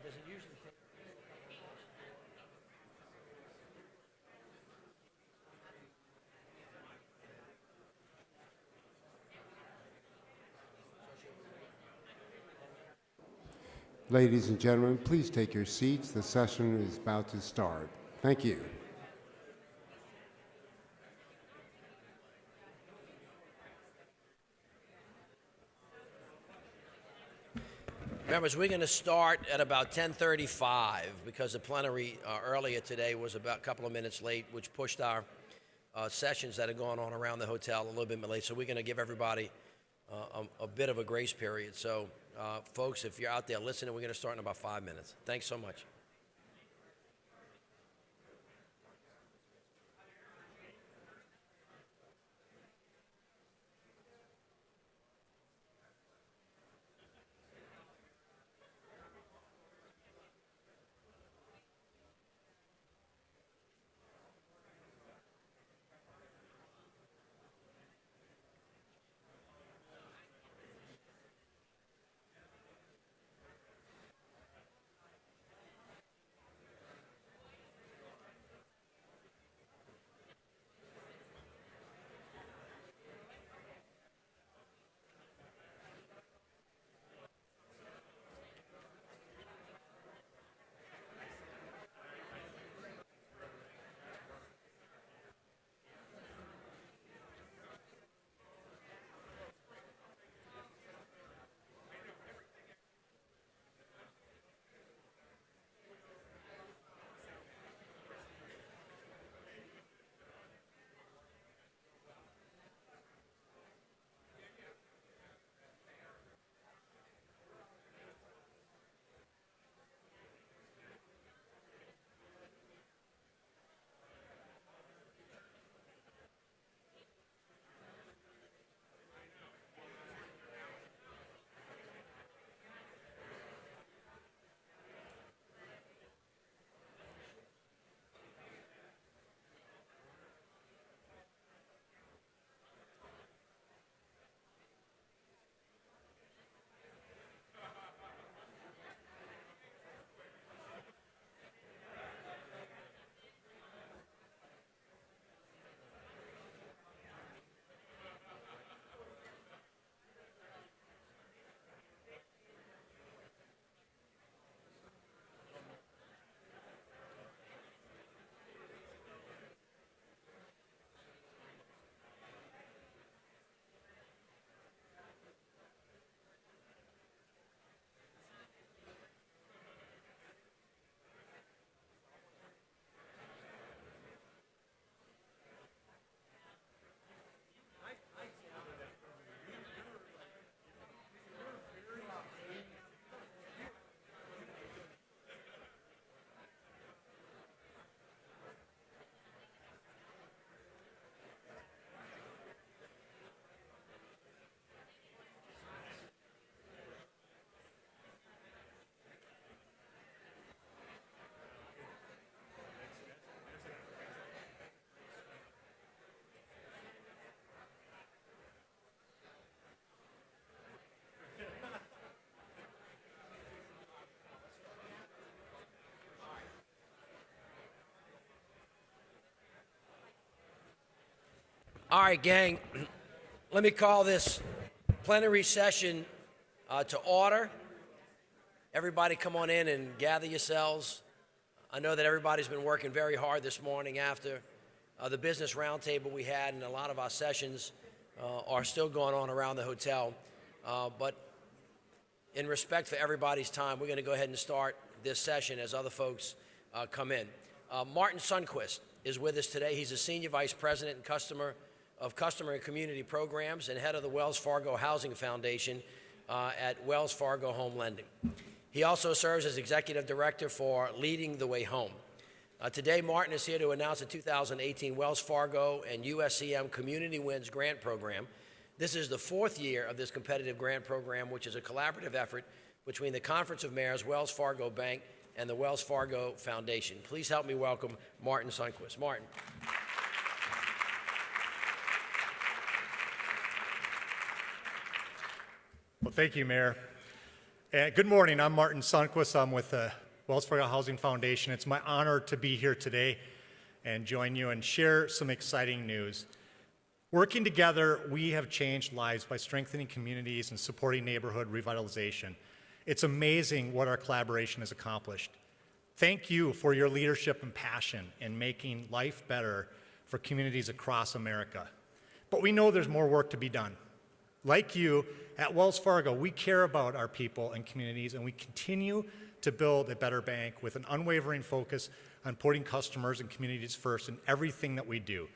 Does it usually take? Ladies and gentlemen, please take your seats. The session is about to start. Thank you. Members, we're going to start at about 10:35 because the plenary earlier today was about a couple of minutes late, which pushed our sessions that are going on around the hotel a little bit late. So we're going to give everybody a bit of a grace period. So, folks, if you're out there listening, we're going to start in about 5 minutes. Thanks so much. All right, gang, let me call this plenary session to order. Everybody come on in and gather yourselves. I know that everybody's been working very hard this morning after the business roundtable we had, and a lot of our sessions are still going on around the hotel. But in respect for everybody's time, we're going to go ahead and start this session as other folks come in. Martin Sundquist is with us today. He's a Senior Vice President and Customer and Community Programs and head of the Wells Fargo Housing Foundation at Wells Fargo Home Lending. He also serves as Executive Director for Leading the Way Home. Today, Martin is here to announce the 2018 Wells Fargo and USCM Community Wins Grant Program. This is the fourth year of this competitive grant program, which is a collaborative effort between the Conference of Mayors, Wells Fargo Bank, and the Wells Fargo Foundation. Please help me welcome Martin Sundquist. Martin. Well, thank you, Mayor. Good morning. I'm Martin Sundquist. I'm with the Wells Fargo Housing Foundation. It's my honor to be here today and join you and share some exciting news. Working together, we have changed lives by strengthening communities and supporting neighborhood revitalization. It's amazing what our collaboration has accomplished. Thank you for your leadership and passion in making life better for communities across America. But we know there's more work to be done. Like you, at Wells Fargo, we care about our people and communities, and we continue to build a better bank with an unwavering focus on putting customers and communities first in everything that we do.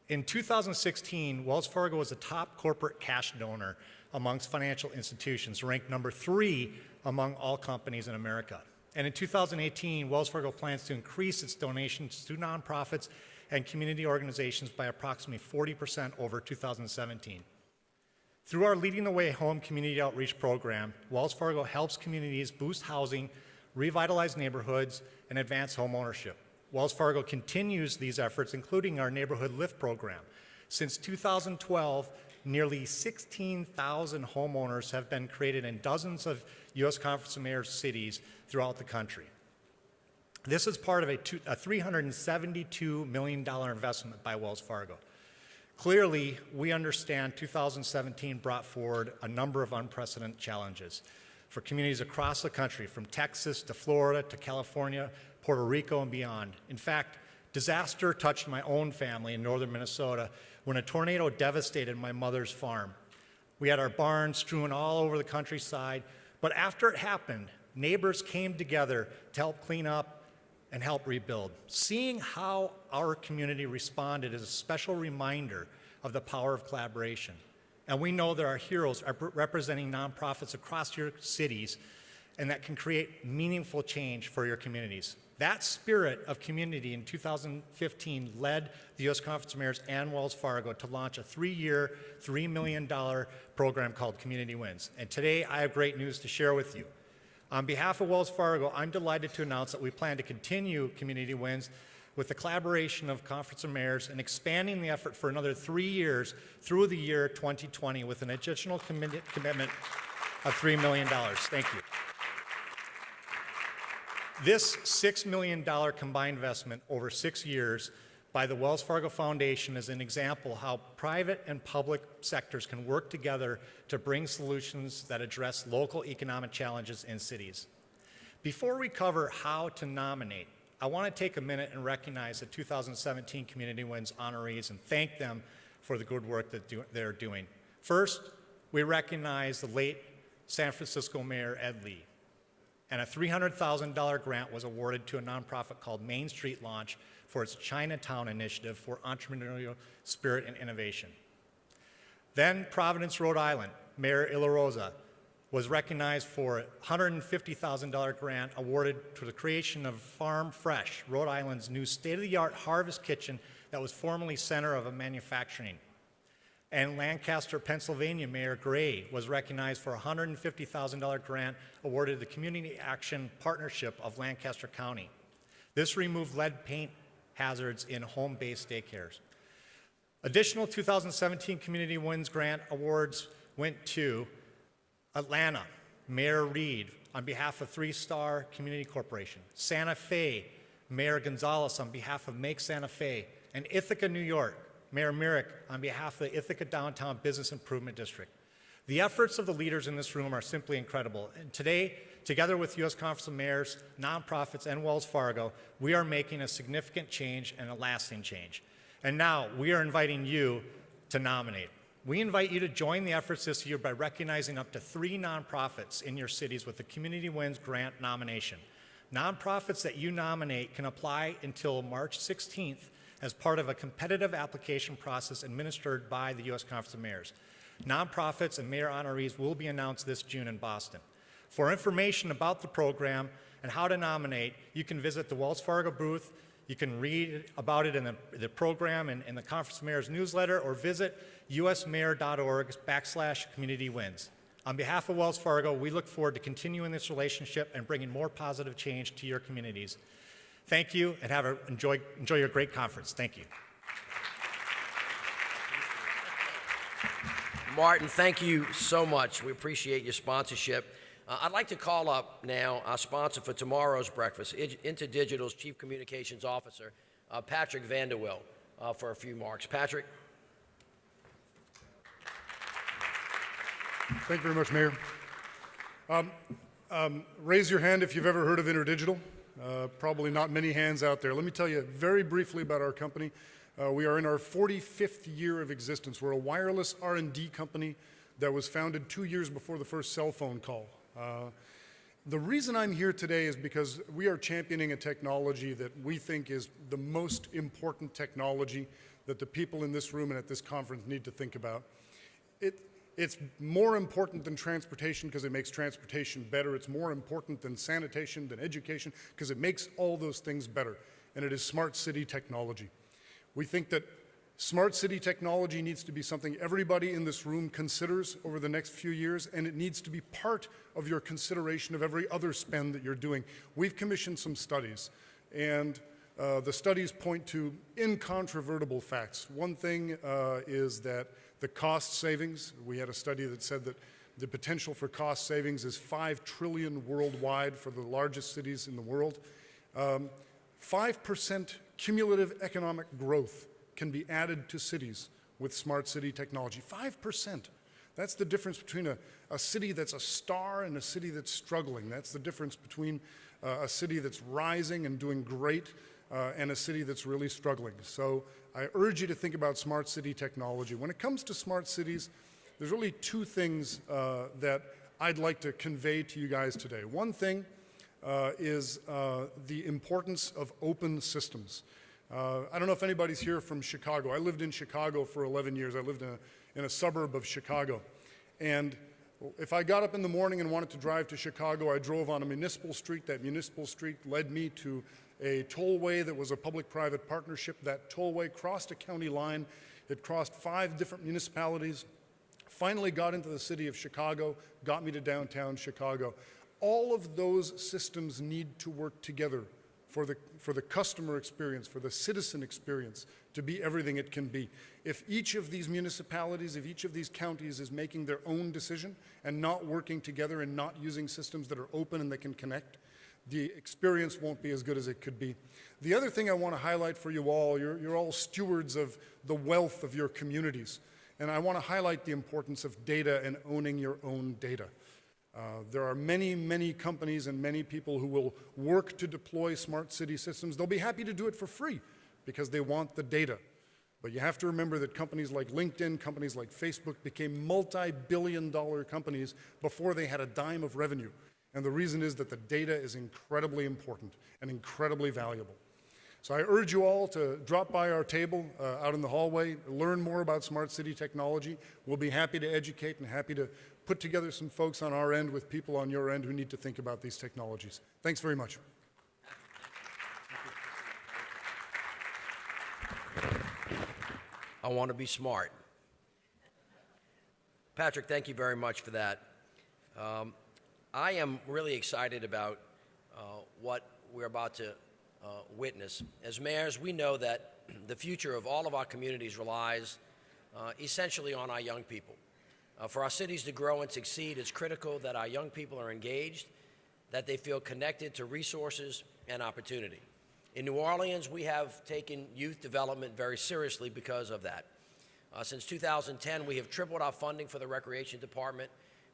In 2016, Wells Fargo was the top corporate cash donor amongst financial institutions, ranked number 3 among all companies in America. And in 2018, Wells Fargo plans to increase its donations to nonprofits and community organizations by approximately 40% over 2017. Through our Leading the Way Home community outreach program, Wells Fargo helps communities boost housing, revitalize neighborhoods, and advance home ownership. Wells Fargo continues these efforts, including our Neighborhood Lift program. Since 2012, nearly 16,000 homeowners have been created in dozens of U.S. Conference of Mayors cities throughout the country. This is part of a $372 million investment by Wells Fargo. Clearly, we understand 2017 brought forward a number of unprecedented challenges for communities across the country, from Texas to Florida to California, Puerto Rico, and beyond. In fact, disaster touched my own family in northern Minnesota when a tornado devastated my mother's farm. We had our barns strewn all over the countryside, but after it happened, neighbors came together to help clean up and help rebuild. Seeing how our community responded is a special reminder of the power of collaboration. And we know there are heroes representing nonprofits across your cities and that can create meaningful change for your communities. That spirit of community in 2015 led the U.S. Conference of Mayors and Wells Fargo to launch a 3-year, $3 million program called Community Wins. And today I have great news to share with you. On behalf of Wells Fargo, I'm delighted to announce that we plan to continue Community Wins with the collaboration of Conference of Mayors and expanding the effort for another 3 years through the year 2020 with an additional commitment of $3 million. Thank you. This $6 million combined investment over 6 years by the Wells Fargo Foundation is an example how private and public sectors can work together to bring solutions that address local economic challenges in cities. Before we cover how to nominate, I want to take a minute and recognize the 2017 Community Wins honorees and thank them for the good work that they're doing. First, we recognize the late San Francisco Mayor Ed Lee, and a $300,000 grant was awarded to a nonprofit called Main Street Launch for its Chinatown initiative for entrepreneurial spirit and innovation. Then Providence, Rhode Island, Mayor Ilarosa was recognized for a $150,000 grant awarded for the creation of Farm Fresh, Rhode Island's new state-of-the-art harvest kitchen that was formerly center of a manufacturing. And Lancaster, Pennsylvania Mayor Gray was recognized for a $150,000 grant awarded to the Community Action Partnership of Lancaster County. This removed lead paint hazards in home-based daycares. Additional 2017 Community Wins grant awards went to Atlanta, Mayor Reed on behalf of 3 Star Community Corporation, Santa Fe, Mayor Gonzalez on behalf of Make Santa Fe, and Ithaca, New York, Mayor Myrick on behalf of the Ithaca Downtown Business Improvement District. The efforts of the leaders in this room are simply incredible. And today, together with U.S. Conference of Mayors, nonprofits, and Wells Fargo, we are making a significant change and a lasting change. And now, we are inviting you to nominate. We invite you to join the efforts this year by recognizing up to 3 nonprofits in your cities with the Community Wins Grant nomination. Nonprofits that you nominate can apply until March 16th as part of a competitive application process administered by the U.S. Conference of Mayors. Nonprofits and mayor honorees will be announced this June in Boston. For information about the program and how to nominate, you can visit the Wells Fargo booth. You can read about it in the program and in the Conference of Mayors newsletter, or visit usmayor.org/communitywins. On behalf of Wells Fargo, we look forward to continuing this relationship and bringing more positive change to your communities. Thank you, and enjoy your great conference. Thank you. Martin, thank you so much. We appreciate your sponsorship. I'd like to call up now our sponsor for tomorrow's breakfast, InterDigital's Chief Communications Officer, Patrick Vanderwill, for a few marks. Patrick? Thank you very much, Mayor. Raise your hand if you've ever heard of InterDigital. Probably not many hands out there. Let me tell you very briefly about our company. We are in our 45th year of existence. We're a wireless R&D company that was founded 2 years before the first cell phone call. The reason I'm here today is because we are championing a technology that we think is the most important technology that the people in this room and at this conference need to think about. It's more important than transportation because it makes transportation better. It's more important than sanitation, than education, because it makes all those things better. And it is smart city technology. We think that smart city technology needs to be something everybody in this room considers over the next few years, and it needs to be part of your consideration of every other spend that you're doing. We've commissioned some studies, and the studies point to incontrovertible facts. One thing is that the cost savings, we had a study that said that the potential for cost savings is $5 trillion worldwide for the largest cities in the world. 5% cumulative economic growth can be added to cities with smart city technology. 5%. That's the difference between a city that's a star and a city that's struggling. That's the difference between a city that's rising and doing great and a city that's really struggling. So I urge you to think about smart city technology. When it comes to smart cities, there's really two things that I'd like to convey to you guys today. One thing is the importance of open systems. I don't know if anybody's here from Chicago. I lived in Chicago for 11 years. I lived in a suburb of Chicago. And if I got up in the morning and wanted to drive to Chicago, I drove on a municipal street. That municipal street led me to a tollway that was a public-private partnership. That tollway crossed a county line. It crossed 5 different municipalities, finally got into the city of Chicago, got me to downtown Chicago. All of those systems need to work together for the customer experience, for the citizen experience, to be everything it can be. If each of these municipalities, if each of these counties is making their own decision and not working together and not using systems that are open and that can connect, the experience won't be as good as it could be. The other thing I want to highlight for you all, you're all stewards of the wealth of your communities, and I want to highlight the importance of data and owning your own data. There are many, many companies and many people who will work to deploy smart city systems. They'll be happy to do it for free because they want the data. But you have to remember that companies like LinkedIn, companies like Facebook became multi-billion-dollar companies before they had a dime of revenue. And the reason is that the data is incredibly important and incredibly valuable. So I urge you all to drop by our table out in the hallway, learn more about smart city technology. We'll be happy to educate and happy to put together some folks on our end with people on your end who need to think about these technologies. Thanks very much. I want to be smart. Patrick, thank you very much for that. I am really excited about what we're about to witness. As mayors, we know that the future of all of our communities relies essentially on our young people. For our cities to grow and succeed, it's critical that our young people are engaged, that they feel connected to resources and opportunity. In New Orleans, we have taken youth development very seriously because of that. Since 2010, we have tripled our funding for the Recreation Department.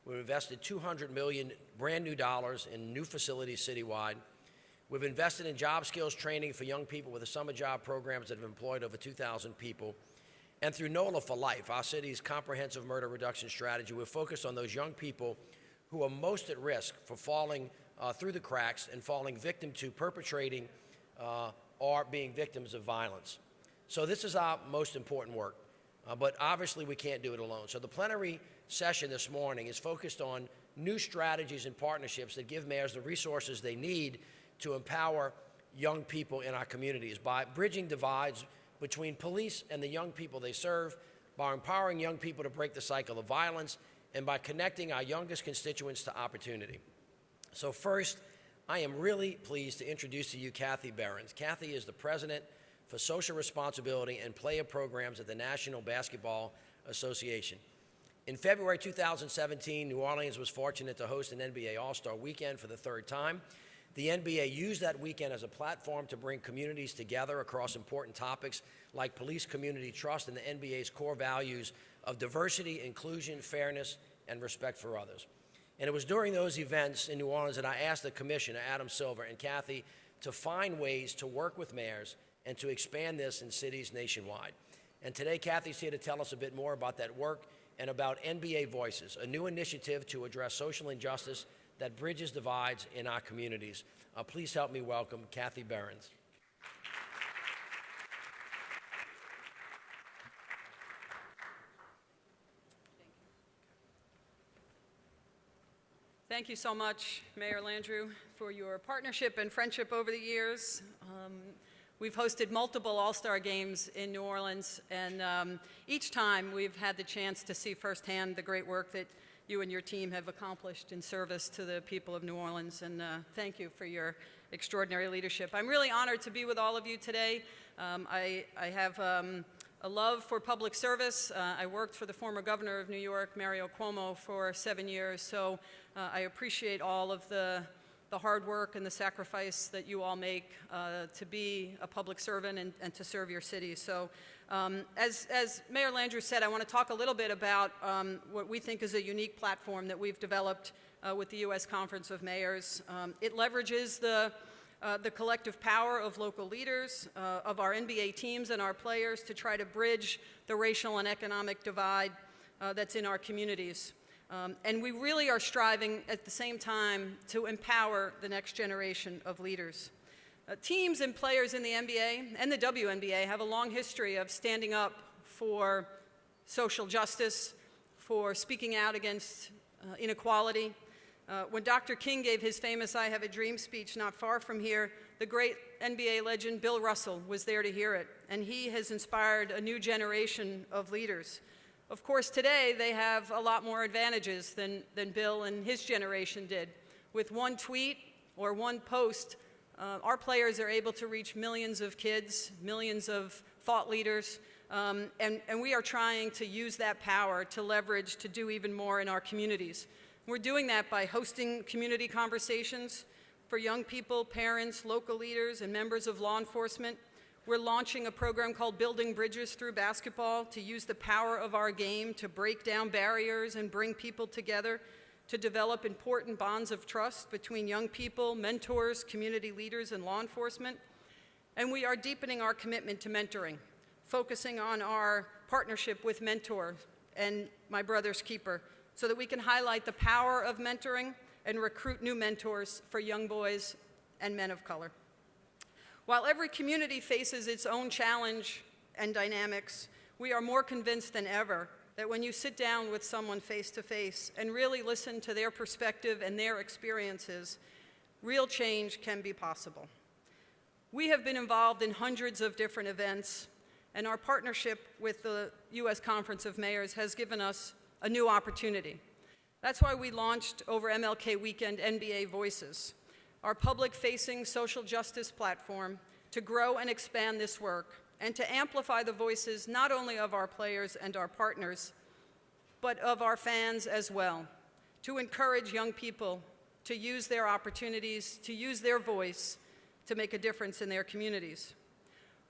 We've invested $200 million brand new dollars in new facilities citywide. We've invested in job skills training for young people with the summer job programs that have employed over 2,000 people. And through NOLA for Life, our city's comprehensive murder reduction strategy, we're focused on those young people who are most at risk for falling through the cracks and falling victim to perpetrating or being victims of violence. So this is our most important work, but obviously we can't do it alone. So the plenary session this morning is focused on new strategies and partnerships that give mayors the resources they need to empower young people in our communities by bridging divides between police and the young people they serve, by empowering young people to break the cycle of violence, and by connecting our youngest constituents to opportunity. So first, I am really pleased to introduce to you Kathy Behrens. Kathy is the president for social responsibility and player programs at the National Basketball Association. In February 2017, New Orleans was fortunate to host an NBA All-Star Weekend for the third time. The NBA used that weekend as a platform to bring communities together across important topics like police community trust and the NBA's core values of diversity, inclusion, fairness, and respect for others. And it was during those events in New Orleans that I asked the Commissioner, Adam Silver, and Kathy to find ways to work with mayors and to expand this in cities nationwide. And today, Kathy's here to tell us a bit more about that work and about NBA Voices, a new initiative to address social injustice that bridges divides in our communities. Please help me welcome Kathy Behrens. Thank you so much, Mayor Landrieu, for your partnership and friendship over the years. We've hosted multiple All-Star games in New Orleans, and each time we've had the chance to see firsthand the great work that you and your team have accomplished in service to the people of New Orleans, and thank you for your extraordinary leadership. I'm really honored to be with all of you today. I have a love for public service. I worked for the former governor of New York, Mario Cuomo, for 7 years, so I appreciate all of the hard work and the sacrifice that you all make to be a public servant and to serve your city. So as Mayor Landrieu said, I want to talk a little bit about what we think is a unique platform that we've developed with the U.S. Conference of Mayors. It leverages the collective power of local leaders, of our NBA teams and our players to try to bridge the racial and economic divide that's in our communities. And we really are striving at the same time to empower the next generation of leaders. Teams and players in the NBA and the WNBA have a long history of standing up for social justice, for speaking out against inequality. When Dr. King gave his famous I Have a Dream speech not far from here, the great NBA legend Bill Russell was there to hear it, and he has inspired a new generation of leaders. Of course, today they have a lot more advantages than Bill and his generation did. With one tweet or one post, our players are able to reach millions of kids, millions of thought leaders, and we are trying to use that power to leverage to do even more in our communities. We're doing that by hosting community conversations for young people, parents, local leaders, and members of law enforcement. We're launching a program called Building Bridges Through Basketball to use the power of our game to break down barriers and bring people together, to develop important bonds of trust between young people, mentors, community leaders, and law enforcement. And we are deepening our commitment to mentoring, focusing on our partnership with Mentor and My Brother's Keeper, so that we can highlight the power of mentoring and recruit new mentors for young boys and men of color. While every community faces its own challenge and dynamics, we are more convinced than ever that when you sit down with someone face to face and really listen to their perspective and their experiences, real change can be possible. We have been involved in hundreds of different events, and our partnership with the U.S. Conference of Mayors has given us a new opportunity. That's why we launched over MLK Weekend NBA Voices, our public-facing social justice platform to grow and expand this work and to amplify the voices not only of our players and our partners, but of our fans as well, to encourage young people to use their opportunities, to use their voice to make a difference in their communities.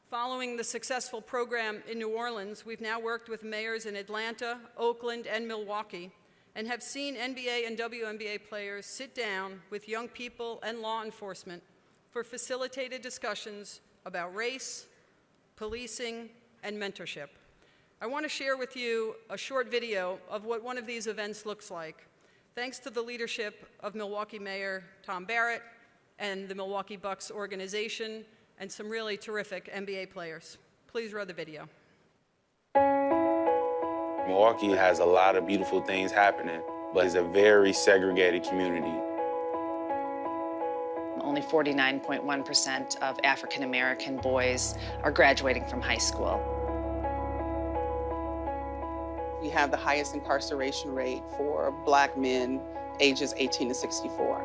Following the successful program in New Orleans, we've now worked with mayors in Atlanta, Oakland, and Milwaukee, and have seen NBA and WNBA players sit down with young people and law enforcement for facilitated discussions about race, policing, and mentorship. I want to share with you a short video of what one of these events looks like, thanks to the leadership of Milwaukee Mayor Tom Barrett and the Milwaukee Bucks organization and some really terrific NBA players. Please roll the video. Milwaukee has a lot of beautiful things happening, but it's a very segregated community. Only 49.1% of African American boys are graduating from high school. We have the highest incarceration rate for Black men ages 18 to 64.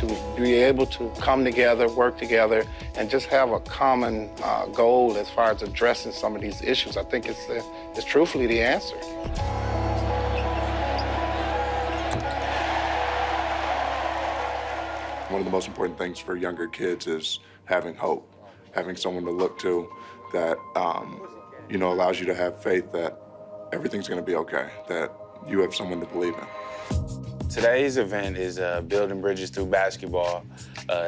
to be able to come together, work together, and just have a common goal as far as addressing some of these issues, I think it's truthfully the answer. One of the most important things for younger kids is having hope, having someone to look to that, allows you to have faith that everything's going to be okay, that you have someone to believe in. Today's event is a Building Bridges Through Basketball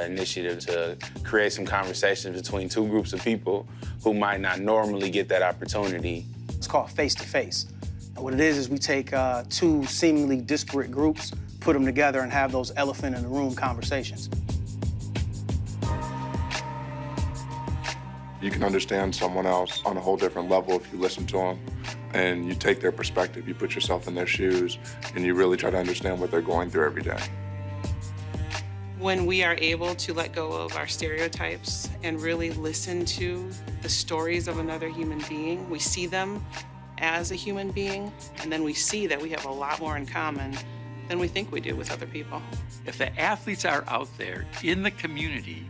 initiative to create some conversations between two groups of people who might not normally get that opportunity. It's called Face to Face. And what it is we take two seemingly disparate groups, put them together, and have those elephant in the room conversations. You can understand someone else on a whole different level if you listen to them and you take their perspective, you put yourself in their shoes, and you really try to understand what they're going through every day. When we are able to let go of our stereotypes and really listen to the stories of another human being, we see them as a human being, and then we see that we have a lot more in common than we think we do with other people. If the athletes are out there in the community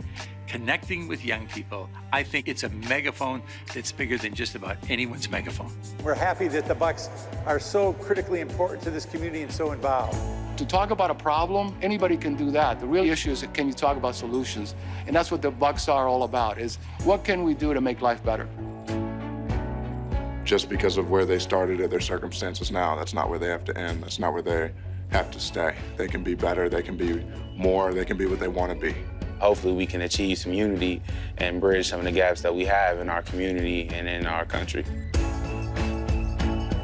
connecting with young people, I think it's a megaphone that's bigger than just about anyone's megaphone. We're happy that the Bucks are so critically important to this community and so involved. To talk about a problem, anybody can do that. The real issue is, can you talk about solutions? And that's what the Bucks are all about, is what can we do to make life better? Just because of where they started at their circumstances now, that's not where they have to end. That's not where they have to stay. They can be better, they can be more, they can be what they want to be. Hopefully we can achieve some unity and bridge some of the gaps that we have in our community and in our country.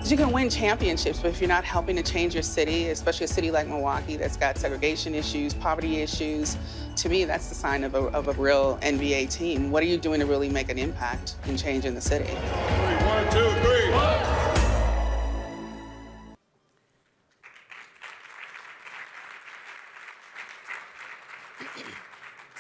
You can win championships, but if you're not helping to change your city, especially a city like Milwaukee that's got segregation issues, poverty issues, to me, that's the sign of a real NBA team. What are you doing to really make an impact in changing the city? 1, 2, 3.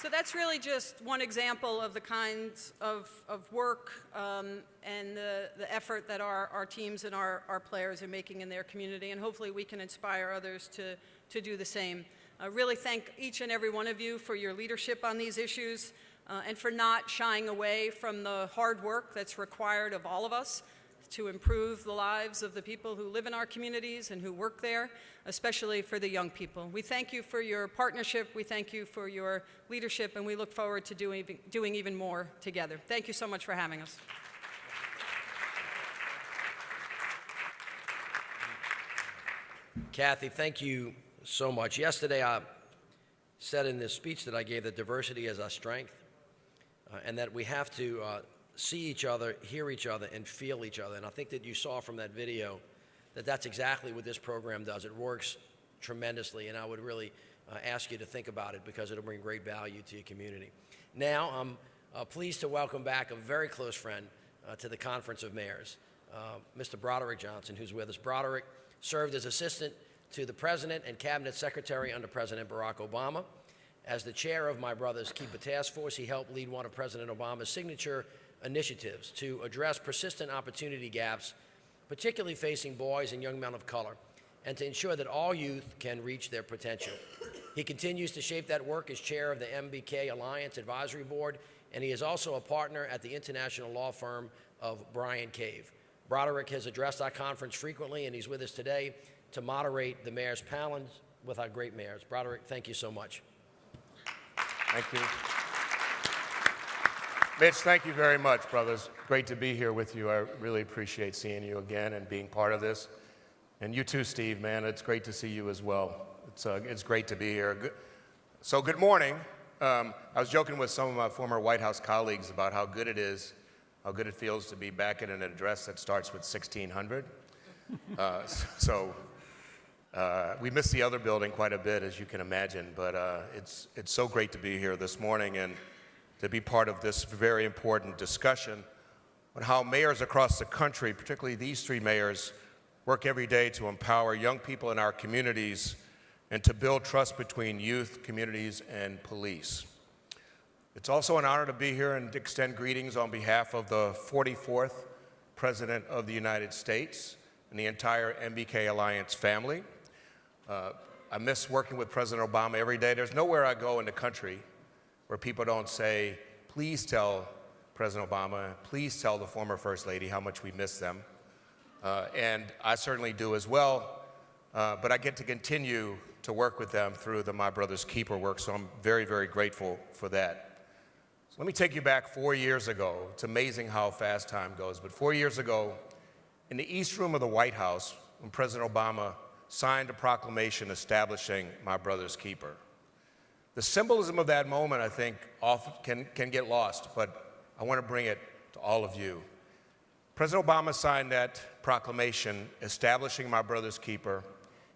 So that's really just one example of the kinds of work and the effort that our teams and our players are making in their community, and hopefully we can inspire others to do the same. I really thank each and every one of you for your leadership on these issues and for not shying away from the hard work that's required of all of us to improve the lives of the people who live in our communities and who work there, especially for the young people. We thank you for your partnership, we thank you for your leadership, and we look forward to doing even more together. Thank you so much for having us. Kathy, thank you so much. Yesterday I said in this speech that I gave that diversity is our strength, and that we have to see each other, hear each other, and feel each other. And I think that you saw from that video that that's exactly what this program does. It works tremendously, and I would really ask you to think about it because it'll bring great value to your community. Now, I'm pleased to welcome back a very close friend to the Conference of Mayors, Mr. Broderick Johnson, who's with us. Broderick served as assistant to the President and Cabinet Secretary under President Barack Obama. As the chair of My Brother's Keeper Task Force, he helped lead one of President Obama's signature initiatives to address persistent opportunity gaps, particularly facing boys and young men of color, and to ensure that all youth can reach their potential. He continues to shape that work as chair of the MBK Alliance Advisory Board, and he is also a partner at the international law firm of Bryan Cave. Broderick has addressed our conference frequently, and he's with us today to moderate the mayor's panels with our great mayors. Broderick, thank you so much. Thank you. Mitch, thank you very much, brothers. Great to be here with you. I really appreciate seeing you again and being part of this. And you too, Steve, man, it's great to see you as well. It's great to be here. So good morning. I was joking with some of my former White House colleagues about how good it is, how good it feels to be back at an address that starts with 1600. We miss the other building quite a bit, as you can imagine, but it's so great to be here this morning and to be part of this very important discussion on how mayors across the country, particularly these three mayors, work every day to empower young people in our communities and to build trust between youth, communities, and police. It's also an honor to be here and to extend greetings on behalf of the 44th President of the United States and the entire MBK Alliance family. I miss working with President Obama every day. There's nowhere I go in the country where people don't say, please tell President Obama, please tell the former First Lady how much we miss them. And I certainly do as well, but I get to continue to work with them through the My Brother's Keeper work, so I'm very, very grateful for that. So let me take you back 4 years ago. It's amazing how fast time goes, but 4 years ago, in the East Room of the White House, when President Obama signed a proclamation establishing My Brother's Keeper. The symbolism of that moment, I think, often can get lost, but I want to bring it to all of you. President Obama signed that proclamation establishing My Brother's Keeper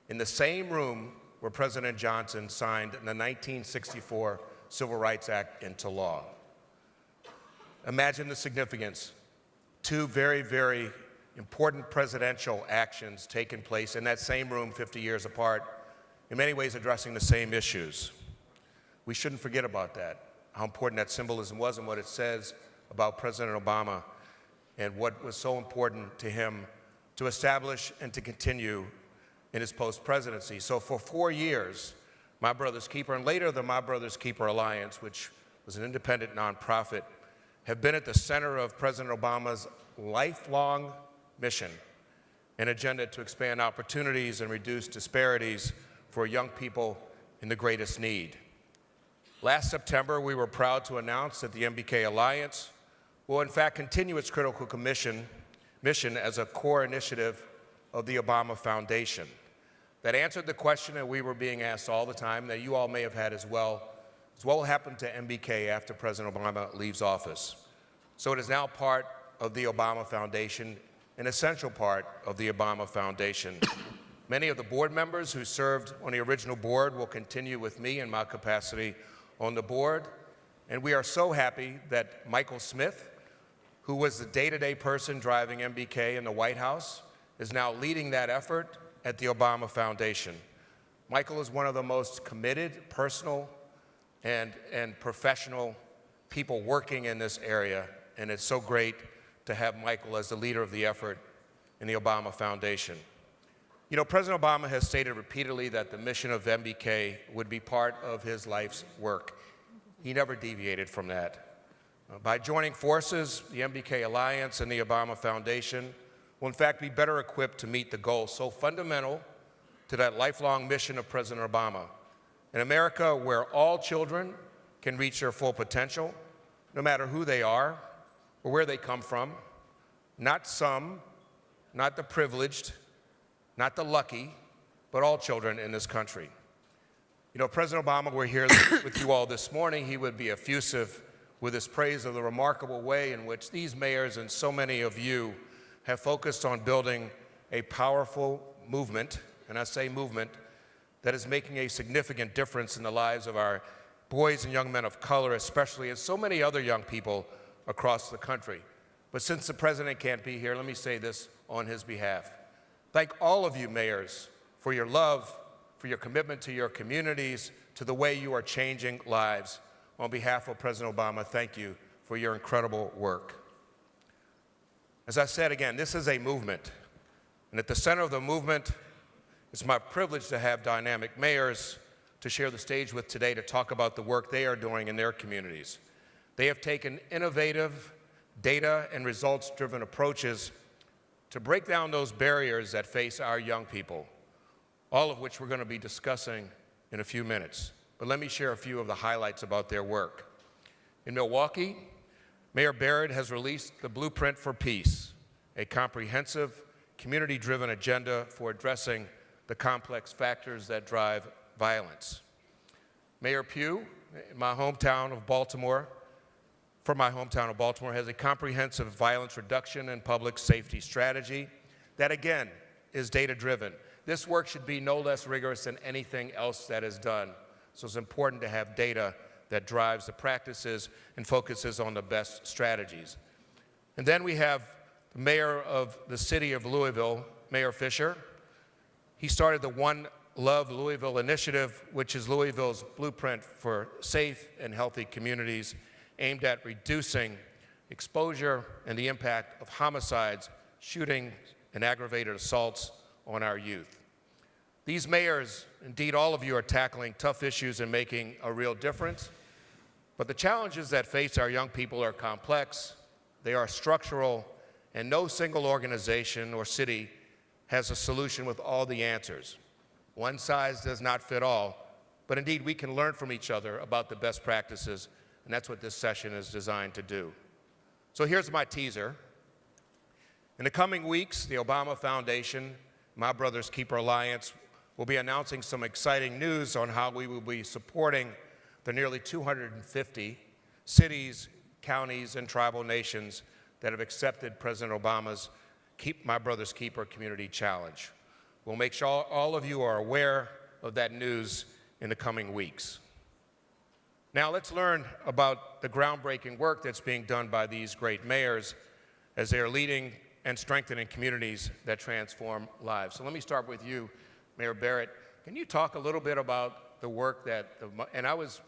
in the same room where President Johnson signed the 1964 Civil Rights Act into law. Imagine the significance. Two very, very important presidential actions taking place in that same room 50 years apart, in many ways addressing the same issues. We shouldn't forget about that, how important that symbolism was and what it says about President Obama and what was so important to him to establish and to continue in his post-presidency. So for 4 years, My Brother's Keeper, and later the My Brother's Keeper Alliance, which was an independent nonprofit, have been at the center of President Obama's lifelong mission and agenda to expand opportunities and reduce disparities for young people in the greatest need. Last September, we were proud to announce that the MBK Alliance will in fact continue its critical mission as a core initiative of the Obama Foundation that answered the question that we were being asked all the time, that you all may have had as well, is what will happen to MBK after President Obama leaves office? So it is now part of the Obama Foundation, an essential part of the Obama Foundation. Many of the board members who served on the original board will continue with me in my capacity on the board, and we are so happy that Michael Smith, who was the day-to-day person driving MBK in the White House, is now leading that effort at the Obama Foundation. Michael is one of the most committed, personal, and professional people working in this area, and it's so great to have Michael as the leader of the effort in the Obama Foundation. You know, President Obama has stated repeatedly that the mission of MBK would be part of his life's work. He never deviated from that. By joining forces, the MBK Alliance and the Obama Foundation will in fact be better equipped to meet the goals so fundamental to that lifelong mission of President Obama. An America where all children can reach their full potential, no matter who they are or where they come from, not some, not the privileged, not the lucky, but all children in this country. You know, President Obama were here with you all this morning, he would be effusive with his praise of the remarkable way in which these mayors and so many of you have focused on building a powerful movement, and I say movement, that is making a significant difference in the lives of our boys and young men of color especially, and so many other young people across the country. But since the president can't be here, let me say this on his behalf. Thank all of you mayors for your love, for your commitment to your communities, to the way you are changing lives. On behalf of President Obama, thank you for your incredible work. As I said again, this is a movement, and at the center of the movement, it's my privilege to have dynamic mayors to share the stage with today to talk about the work they are doing in their communities. They have taken innovative, data and results-driven approaches to break down those barriers that face our young people, all of which we're going to be discussing in a few minutes. But let me share a few of the highlights about their work. In Milwaukee, Mayor Barrett has released the Blueprint for Peace, a comprehensive, community-driven agenda for addressing the complex factors that drive violence. Mayor Pugh, in my hometown of Baltimore, has a comprehensive violence reduction and public safety strategy that, again, is data-driven. This work should be no less rigorous than anything else that is done. So it's important to have data that drives the practices and focuses on the best strategies. And then we have the mayor of the city of Louisville, Mayor Fisher. He started the One Love Louisville initiative, which is Louisville's blueprint for safe and healthy communities, aimed at reducing exposure and the impact of homicides, shootings, and aggravated assaults on our youth. These mayors, indeed all of you, are tackling tough issues and making a real difference. But the challenges that face our young people are complex, they are structural, and no single organization or city has a solution with all the answers. One size does not fit all, but indeed we can learn from each other about the best practices, and that's what this session is designed to do. So here's my teaser. In the coming weeks, the Obama Foundation, My Brother's Keeper Alliance, will be announcing some exciting news on how we will be supporting the nearly 250 cities, counties, and tribal nations that have accepted President Obama's Keep My Brother's Keeper Community Challenge. We'll make sure all of you are aware of that news in the coming weeks. Now let's learn about the groundbreaking work that's being done by these great mayors as they are leading and strengthening communities that transform lives. So let me start with you, Mayor Barrett. Can you talk a little bit about the work and I was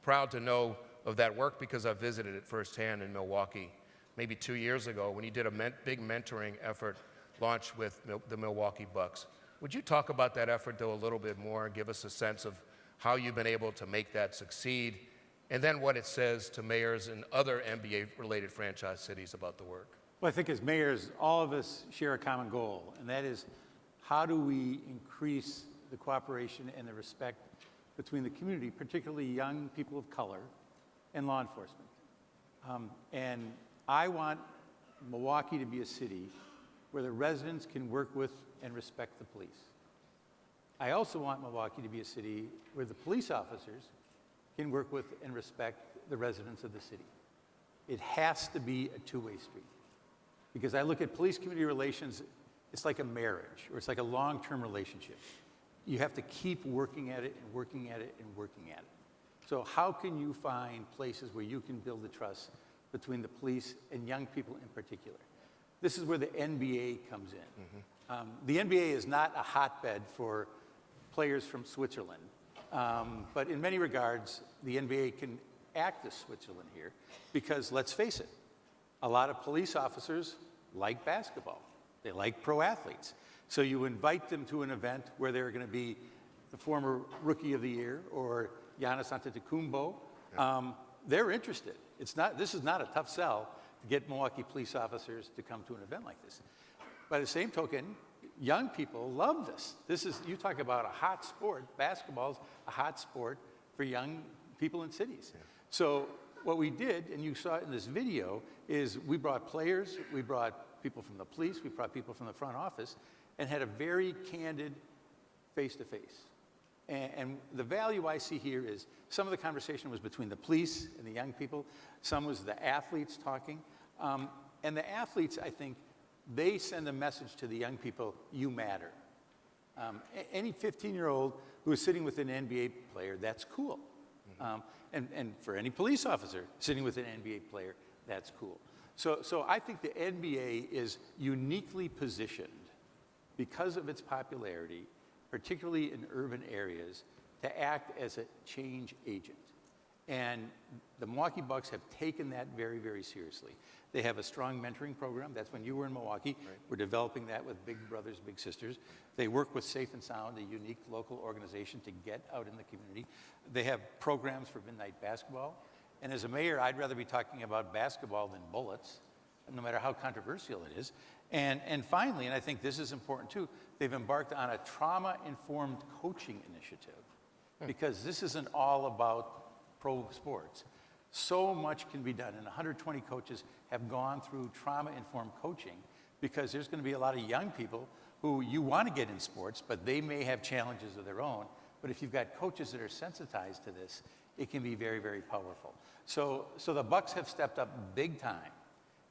proud to know of that work because I visited it firsthand in Milwaukee maybe 2 years ago when you did a big mentoring effort launched with the Milwaukee Bucks. Would you talk about that effort, though, a little bit more and give us a sense of how you've been able to make that succeed, and then what it says to mayors in other NBA-related franchise cities about the work? Well, I think as mayors, all of us share a common goal, and that is how do we increase the cooperation and the respect between the community, particularly young people of color, and law enforcement. And I want Milwaukee to be a city where the residents can work with and respect the police. I also want Milwaukee to be a city where the police officers can work with and respect the residents of the city. It has to be a two-way street. Because I look at police-community relations, it's like a marriage, or it's like a long-term relationship. You have to keep working at it and working at it and working at it. So how can you find places where you can build the trust between the police and young people in particular? This is where the NBA comes in. The NBA is not a hotbed for players from Switzerland, but in many regards, the NBA can act as Switzerland here because, let's face it, a lot of police officers like basketball. They like pro athletes. So you invite them to an event where they're going to be the former Rookie of the Year or Giannis Antetokounmpo. They're interested. This is not a tough sell to get Milwaukee police officers to come to an event like this. By the same token, young people love this. You talk about a hot sport. Basketball's a hot sport for young people in cities. So what we did, and you saw it in this video, is we brought players, we brought people from the police, we brought people from the front office, and had a very candid face-to-face. And the value I see here is some of the conversation was between the police and the young people. Some was the athletes talking. And the athletes, I think, they send a message to the young people, you matter. Any 15-year-old who is sitting with an NBA player, that's cool. And for any police officer sitting with an NBA player, that's cool. So I think the NBA is uniquely positioned because of its popularity, particularly in urban areas, to act as a change agent. And the Milwaukee Bucks have taken that very, very seriously. They have a strong mentoring program. That's when you were in Milwaukee. Right. We're developing that with Big Brothers, Big Sisters. They work with Safe and Sound, a unique local organization to get out in the community. They have programs for midnight basketball. And as a mayor, I'd rather be talking about basketball than bullets, no matter how controversial it is. And finally, and I think this is important too, they've embarked on a trauma-informed coaching initiative because this isn't all about pro sports. So much can be done, and 120 coaches have gone through trauma-informed coaching because there's going to be a lot of young people who you want to get in sports, but they may have challenges of their own. But if you've got coaches that are sensitized to this, it can be very, very powerful. So the Bucks have stepped up big time,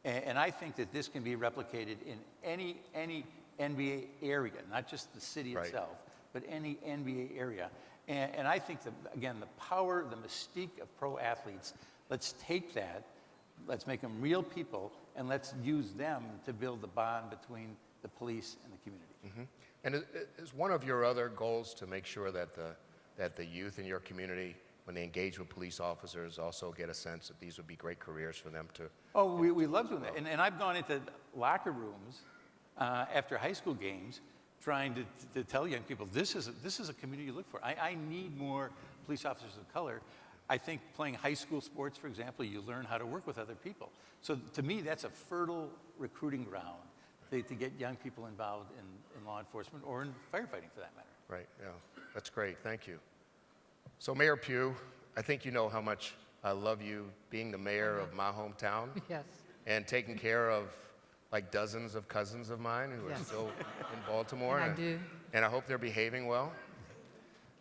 and I think that this can be replicated in any NBA area, not just the city itself, but any NBA area. And I think that, again, the power, the mystique of pro athletes, let's take that, let's make them real people, and let's use them to build the bond between the police and the community. And is one of your other goals to make sure that the youth in your community, when they engage with police officers, also get a sense that these would be great careers for them to... Oh, we love doing that. And I've gone into locker rooms after high school games trying to tell young people, this is a community you look for. I need more police officers of color. I think playing high school sports, for example, you learn how to work with other people. So to me, that's a fertile recruiting ground to get young people involved in law enforcement or in firefighting, for that matter. Right, yeah, that's great, thank you. So Mayor Pugh, I think you know how much I love you being the mayor of my hometown. Yes. And taking care of like dozens of cousins of mine who are still in Baltimore. And I do. And I hope they're behaving well.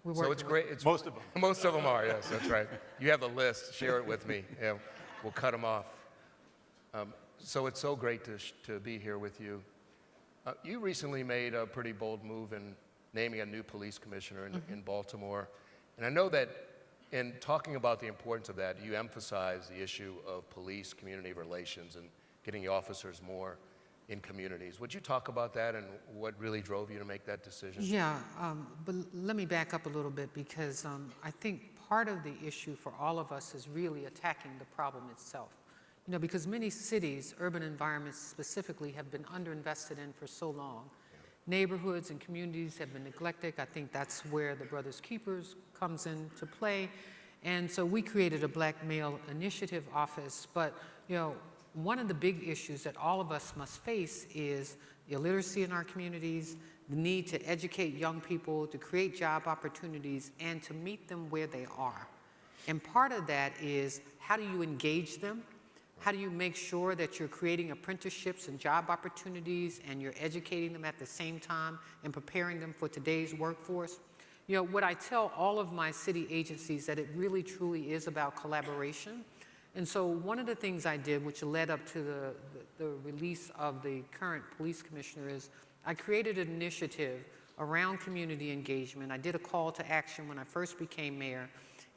We're So it's great. It's, most of them. Most of them are, yes, that's right. You have a list, share it with me. Yeah, we'll cut them off. So it's so great to be here with you. You recently made a pretty bold move in naming a new police commissioner in Baltimore. And I know that in talking about the importance of that, you emphasize the issue of police-community relations and getting the officers more in communities. Would you talk about that and what really drove you to make that decision? Yeah, but let me back up a little bit because I think part of the issue for all of us is really attacking the problem itself. You know, because many cities, urban environments specifically, have been underinvested in for so long. Neighborhoods and communities have been neglected. I think that's where the Brothers Keepers comes into play. And so we created a Black Male Initiative office. But, you know, one of the big issues that all of us must face is illiteracy in our communities, the need to educate young people, to create job opportunities, and to meet them where they are. And part of that is, how do you engage them? How do you make sure that you're creating apprenticeships and job opportunities and you're educating them at the same time and preparing them for today's workforce? You know, what I tell all of my city agencies that it really truly is about collaboration. And so one of the things I did, which led up to the release of the current police commissioner, is I created an initiative around community engagement. I did a call to action when I first became mayor.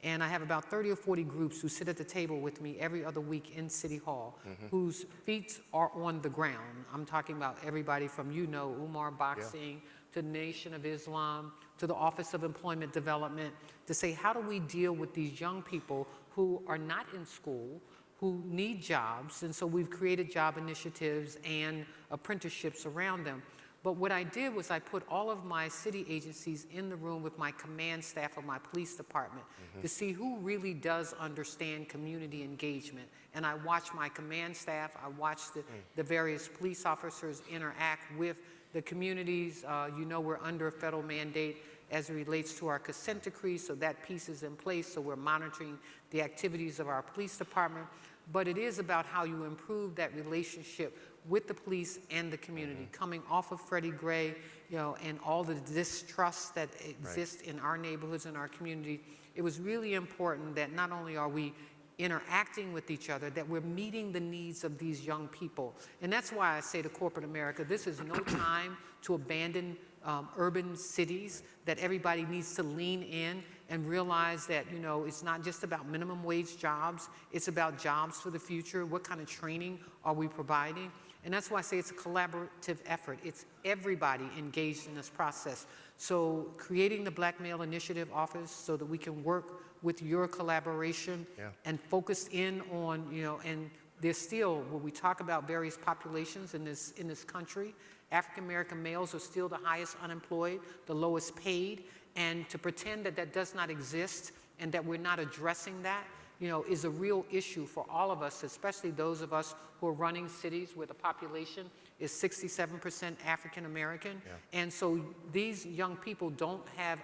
And I have about 30 or 40 groups who sit at the table with me every other week in City Hall, whose feet are on the ground. I'm talking about everybody from, you know, Umar Boxing, to the Nation of Islam, to the Office of Employment Development, to say, how do we deal with these young people who are not in school, who need jobs? And so we've created job initiatives and apprenticeships around them. But what I did was I put all of my city agencies in the room with my command staff of my police department to see who really does understand community engagement. And I watched my command staff, I watched the various police officers interact with the communities. You know, we're under a federal mandate as it relates to our consent decree, so that piece is in place, so we're monitoring the activities of our police department. But it is about how you improve that relationship with the police and the community, coming off of Freddie Gray, you know, and all the distrust that exists in our neighborhoods and our community. It was really important that not only are we interacting with each other, that we're meeting the needs of these young people. And that's why I say to corporate America, this is no time to abandon urban cities, that everybody needs to lean in and realize that, you know, it's not just about minimum wage jobs, it's about jobs for the future. What kind of training are we providing? And that's why I say it's a collaborative effort. It's everybody engaged in this process. So creating the Black Male Initiative Office so that we can work with your collaboration and focus in on, you know, and there's still, when we talk about various populations in this country, African-American males are still the highest unemployed, the lowest paid, and to pretend that that does not exist and that we're not addressing that, you know, is a real issue for all of us, especially those of us who are running cities where the population is 67% African-American. And so these young people don't have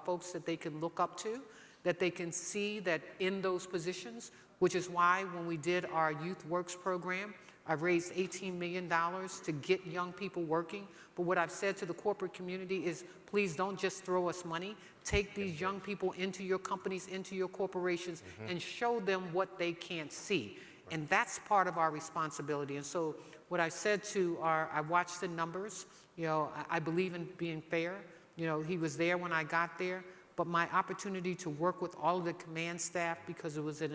folks that they can look up to, that they can see that in those positions, which is why when we did our Youth Works program, I raised $18 million to get young people working. But what I've said to the corporate community is, please don't just throw us money. Take these young people into your companies, into your corporations, and show them what they can't see. And that's part of our responsibility. And so what I said to I watched the numbers. You know, I believe in being fair. You know, he was there when I got there. But my opportunity to work with all of the command staff, because it was an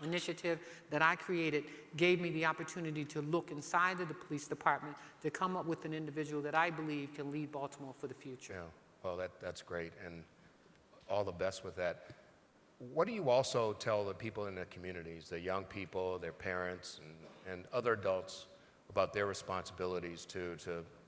initiative that I created, gave me the opportunity to look inside of the police department to come up with an individual that I believe can lead Baltimore for the future. Yeah, well, that's great, and all the best with that. What do you also tell the people in the communities, the young people, their parents, and other adults about their responsibilities to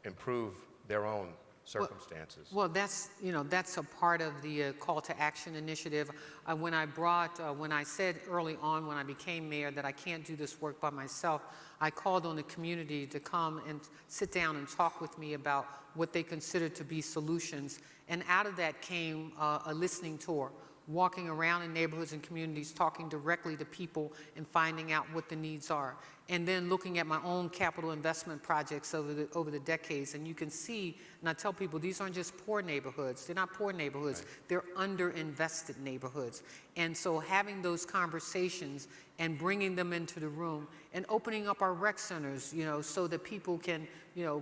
improve their own circumstances. Well, that's, that's a part of the call to action initiative. When I said early on when I became mayor that I can't do this work by myself, I called on the community to come and sit down and talk with me about what they considered to be solutions. And out of that came a listening tour, walking around in neighborhoods and communities, talking directly to people and finding out what the needs are. And then looking at my own capital investment projects over the decades. And you can see, and I tell people, these aren't just poor neighborhoods. They're not poor neighborhoods. Right. They're underinvested neighborhoods. And so having those conversations and bringing them into the room and opening up our rec centers, so that people can,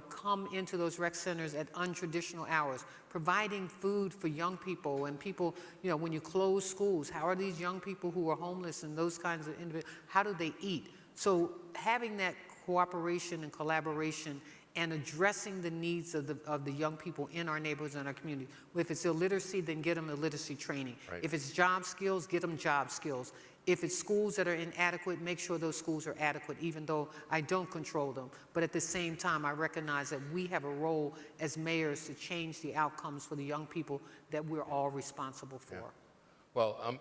come into those rec centers at untraditional hours, providing food for young people and people, when you close schools, how are these young people who are homeless and those kinds of individuals, how do they eat? So having that cooperation and collaboration and addressing the needs of the young people in our neighborhoods and our community. If it's illiteracy, then get them illiteracy training. Right. If it's job skills, get them job skills. If it's schools that are inadequate, make sure those schools are adequate, even though I don't control them. But at the same time, I recognize that we have a role as mayors to change the outcomes for the young people that we're all responsible for. Yeah. Well,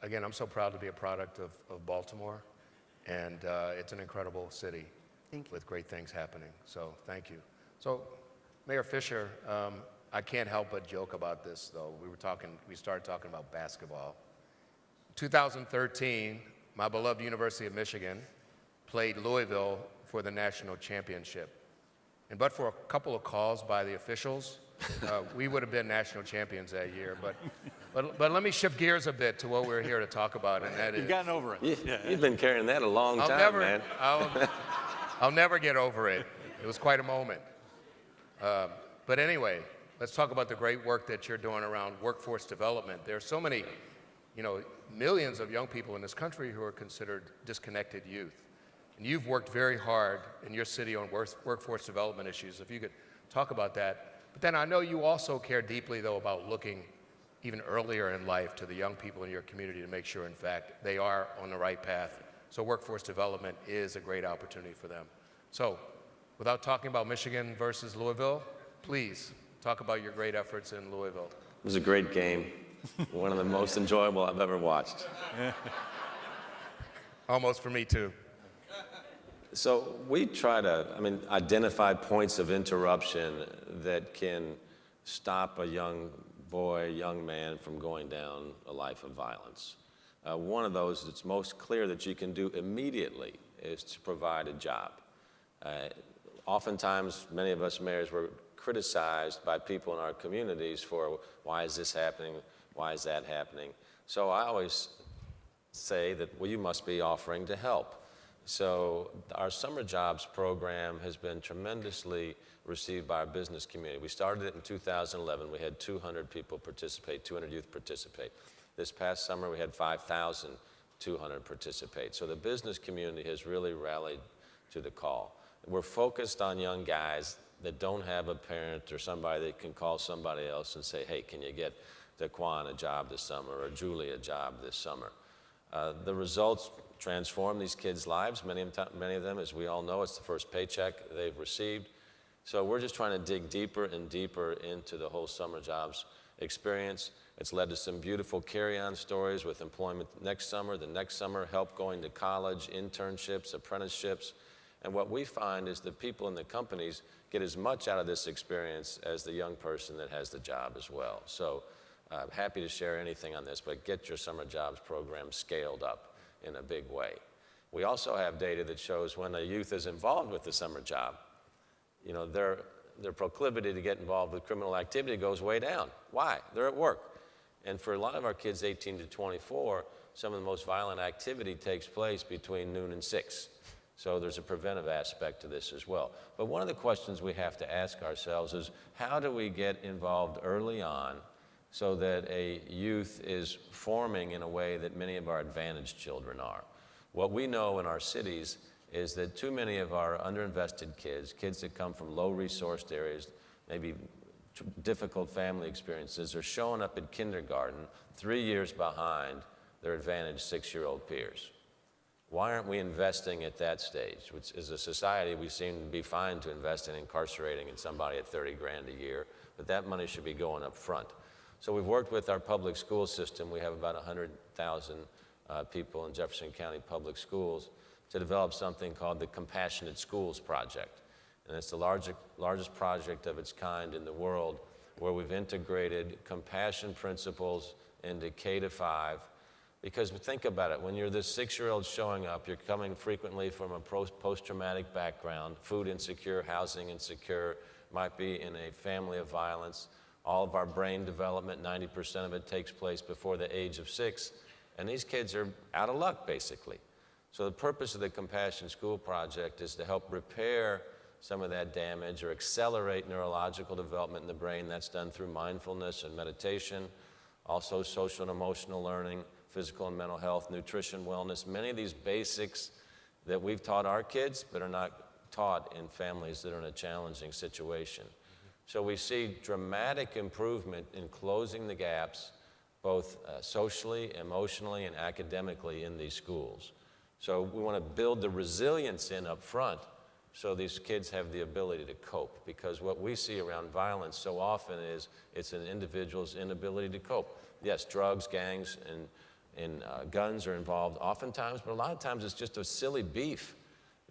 I'm so proud to be a product of Baltimore. And it's an incredible city with great things happening. So thank you. So Mayor Fisher, I can't help but joke about this, though. We started talking about basketball. 2013, my beloved University of Michigan played Louisville for the national championship. And but for a couple of calls by the officials, we would have been national champions that year. But let me shift gears a bit to what we're here to talk about, and that is... You've gotten over it. You've been carrying that a long time, man. I'll never get over it. It was quite a moment. But anyway, let's talk about the great work that you're doing around workforce development. There are so many, millions of young people in this country who are considered disconnected youth. And you've worked very hard in your city on workforce development issues. If you could talk about that. But then I know you also care deeply, though, about looking even earlier in life to the young people in your community to make sure, in fact, they are on the right path. So workforce development is a great opportunity for them. So without talking about Michigan versus Louisville, please talk about your great efforts in Louisville. It was a great game. One of the most enjoyable I've ever watched. Almost for me, too. So we try to, identify points of interruption that can stop a young boy, young man from going down a life of violence. One of those that's most clear that you can do immediately is to provide a job. Oftentimes, many of us mayors were criticized by people in our communities for why is this happening, why is that happening. So I always say that, well, you must be offering to help. So our summer jobs program has been tremendously received by our business community. We started it in 2011. We had 200 people participate, 200 youth participate. This past summer, we had 5,200 participate. So the business community has really rallied to the call. We're focused on young guys that don't have a parent or somebody that can call somebody else and say, hey, can you get Daquan a job this summer or Julie a job this summer? The results transform these kids' lives. Many of them, as we all know, it's the first paycheck they've received. So we're just trying to dig deeper and deeper into the whole summer jobs experience. It's led to some beautiful carry-on stories with employment next summer, the next summer, help going to college, internships, apprenticeships. And what we find is that people in the companies get as much out of this experience as the young person that has the job as well. So I'm happy to share anything on this, but get your summer jobs program scaled up in a big way. We also have data that shows when a youth is involved with the summer job, their proclivity to get involved with criminal activity goes way down. Why? They're at work. And for a lot of our kids 18 to 24, some of the most violent activity takes place between noon and 6. So there's a preventive aspect to this as well. But one of the questions we have to ask ourselves is, how do we get involved early on so that a youth is forming in a way that many of our advantaged children are? What we know in our cities is that too many of our underinvested kids that come from low-resourced areas, maybe difficult family experiences, are showing up in kindergarten 3 years behind their advantaged 6-year-old peers. Why aren't we investing at that stage? Which, as a society, we seem to be fine to invest in incarcerating somebody at 30 grand a year, but that money should be going up front. So we've worked with our public school system. We have about 100,000 people in Jefferson County Public Schools to develop something called the Compassionate Schools Project. And it's the largest project of its kind in the world, where we've integrated compassion principles into K to 5. Because think about it, when you're this 6-year-old showing up, you're coming frequently from a post-traumatic background, food insecure, housing insecure, might be in a family of violence. All of our brain development, 90% of it takes place before the age of 6, and these kids are out of luck, basically. So the purpose of the Compassion School Project is to help repair some of that damage or accelerate neurological development in the brain. That's done through mindfulness and meditation, also social and emotional learning, physical and mental health, nutrition, wellness, many of these basics that we've taught our kids but are not taught in families that are in a challenging situation. So we see dramatic improvement in closing the gaps, both socially, emotionally, and academically in these schools. So we want to build the resilience in up front so these kids have the ability to cope, because what we see around violence so often is it's an individual's inability to cope. Yes, drugs, gangs, and guns are involved oftentimes, but a lot of times it's just a silly beef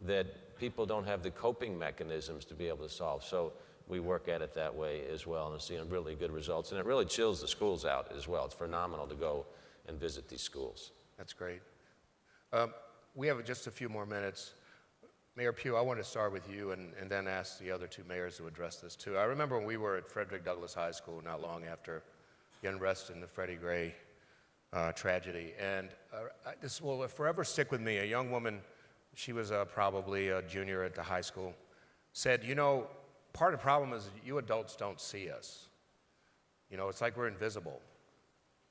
that people don't have the coping mechanisms to be able to solve. So we work at it that way as well, and seeing really good results. And it really chills the schools out as well. It's phenomenal to go and visit these schools. That's great. We have just a few more minutes. Mayor Pugh, I want to start with you and then ask the other two mayors to address this too. I remember when we were at Frederick Douglass High School not long after the unrest in the Freddie Gray tragedy. And this will forever stick with me. A young woman, she was probably a junior at the high school, said, you know, part of the problem is you adults don't see us. You know, it's like we're invisible.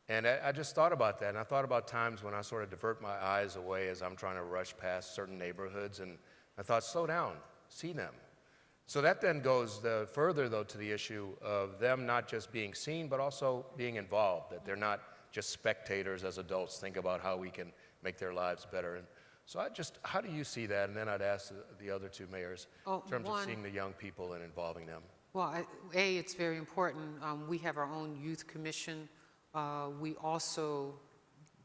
And I just thought about that, and I thought about times when I sort of divert my eyes away as I'm trying to rush past certain neighborhoods, and I thought, slow down, see them. So that then goes further, though, to the issue of them not just being seen, but also being involved, that they're not just spectators as adults, think about how we can make their lives better. And so how do you see that? And then I'd ask the other two mayors in terms of seeing the young people and involving them. Well, it's very important. We have our own youth commission. We also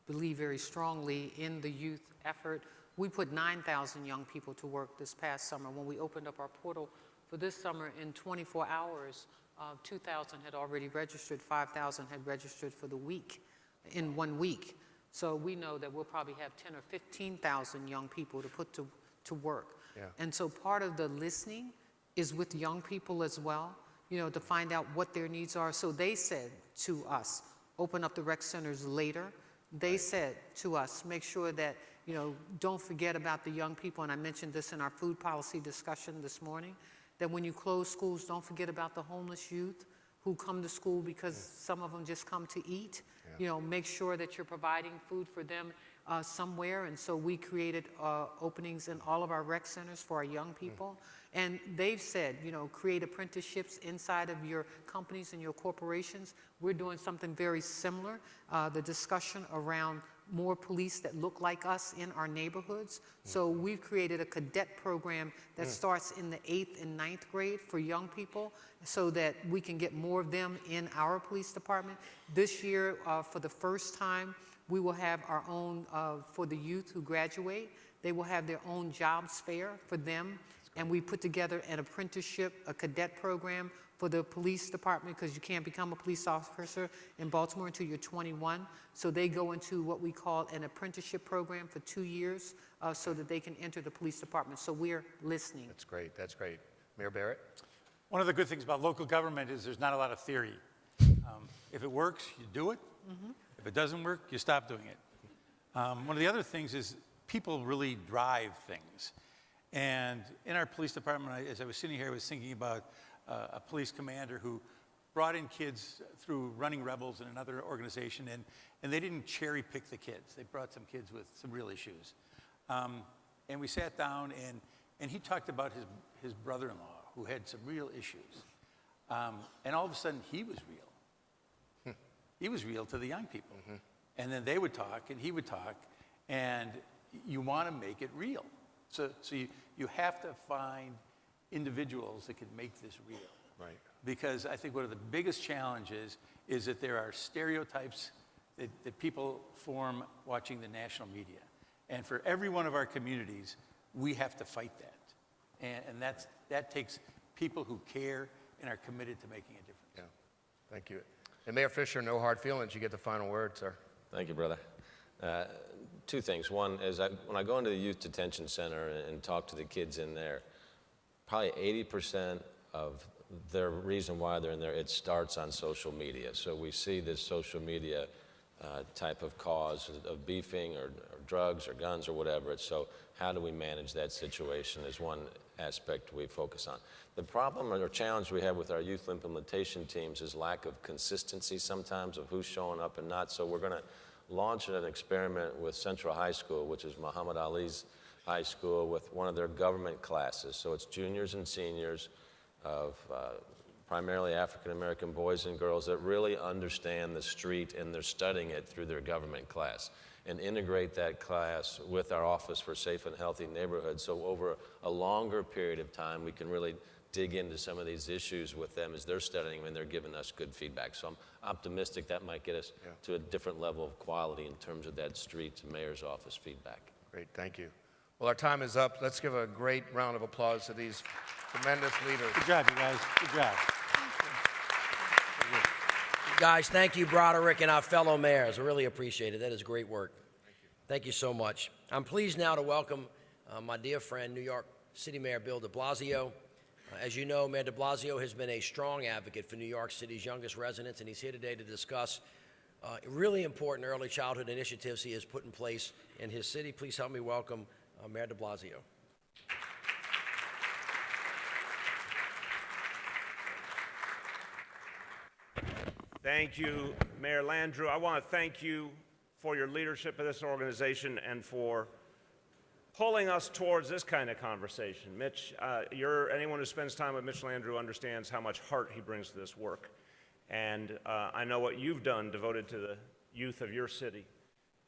believe very strongly in the youth effort. We put 9,000 young people to work this past summer. When we opened up our portal for this summer, in 24 hours, 2,000 had already registered, 5,000 had registered for the week, in 1 week. So we know that we'll probably have 10 or 15,000 young people to put to work. Yeah. And so part of the listening is with young people as well, you know, to find out what their needs are. So they said to us, open up the rec centers later. They said to us, make sure that, you know, don't forget about the young people, and I mentioned this in our food policy discussion this morning, that when you close schools, don't forget about the homeless youth who come to school because some of them just come to eat. Yeah. You know, make sure that you're providing food for them somewhere, and so we created openings in all of our rec centers for our young people. And they've said, you know, create apprenticeships inside of your companies and your corporations. We're doing something very similar. The discussion around more police that look like us in our neighborhoods. So we've created a cadet program that starts in the 8th and 9th grade for young people so that we can get more of them in our police department. This year, for the first time, we will have our own, for the youth who graduate, they will have their own jobs fair for them. And we put together an apprenticeship, a cadet program for the police department, because you can't become a police officer in Baltimore until you're 21. So they go into what we call an apprenticeship program for 2 years so that they can enter the police department. So we're listening. That's great. That's great. Mayor Barrett? One of the good things about local government is there's not a lot of theory. If it works, you do it. Mm-hmm. If it doesn't work, you stop doing it. One of the other things is people really drive things. And in our police department, as I was sitting here, I was thinking about a police commander who brought in kids through Running Rebels and another organization, and they didn't cherry pick the kids. They brought some kids with some real issues. And we sat down, and he talked about his brother-in-law who had some real issues. And all of a sudden, he was real. He was real to the young people. Mm-hmm. And then they would talk, and he would talk, and you want to make it real. So you have to find individuals that can make this real. Right. Because I think one of the biggest challenges is that there are stereotypes that people form watching the national media. And for every one of our communities, we have to fight that. And that takes people who care and are committed to making a difference. Yeah, thank you. And Mayor Fisher, no hard feelings. You get the final word, sir. Thank you, brother. Two things. One is when I go into the Youth Detention Center and talk to the kids in there, probably 80% of their reason why they're in there, it starts on social media. So we see this social media type of cause of beefing or drugs or guns or whatever. So how do we manage that situation is one aspect we focus on. The problem or challenge we have with our youth implementation teams is lack of consistency sometimes of who's showing up and not. So we're going to launch an experiment with Central High School, which is Muhammad Ali's high school, with one of their government classes. So it's juniors and seniors of primarily African-American boys and girls that really understand the street, and they're studying it through their government class, and integrate that class with our Office for Safe and Healthy Neighborhoods. So over a longer period of time, we can really dig into some of these issues with them as they're studying and they're giving us good feedback. So I'm optimistic that might get us to a different level of quality in terms of that street mayor's office feedback. Great, thank you. Well, our time is up. Let's give a great round of applause to these tremendous leaders. Good job, you guys. Good job. Guys, thank you, Broderick, and our fellow mayors. I really appreciate it. That is great work. Thank you so much. I'm pleased now to welcome my dear friend, New York City Mayor Bill de Blasio. As you know, Mayor de Blasio has been a strong advocate for New York City's youngest residents, and he's here today to discuss really important early childhood initiatives he has put in place in his city. Please help me welcome Mayor de Blasio. Thank you, Mayor Landrieu. I want to thank you for your leadership of this organization and for pulling us towards this kind of conversation. Mitch, anyone who spends time with Mitch Landrieu understands how much heart he brings to this work. And I know what you've done devoted to the youth of your city.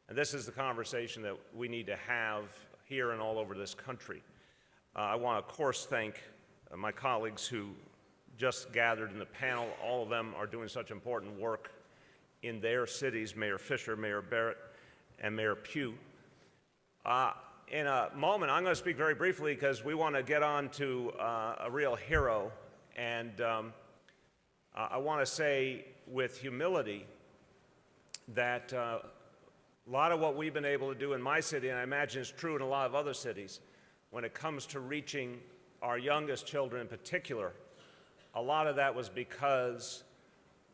And this is the conversation that we need to have here and all over this country. I want to, of course, thank my colleagues who just gathered in the panel. All of them are doing such important work in their cities, Mayor Fisher, Mayor Barrett, and Mayor Pugh. In a moment, I'm going to speak very briefly because we want to get on to a real hero. And I want to say with humility that a lot of what we've been able to do in my city, and I imagine it's true in a lot of other cities, when it comes to reaching our youngest children in particular, a lot of that was because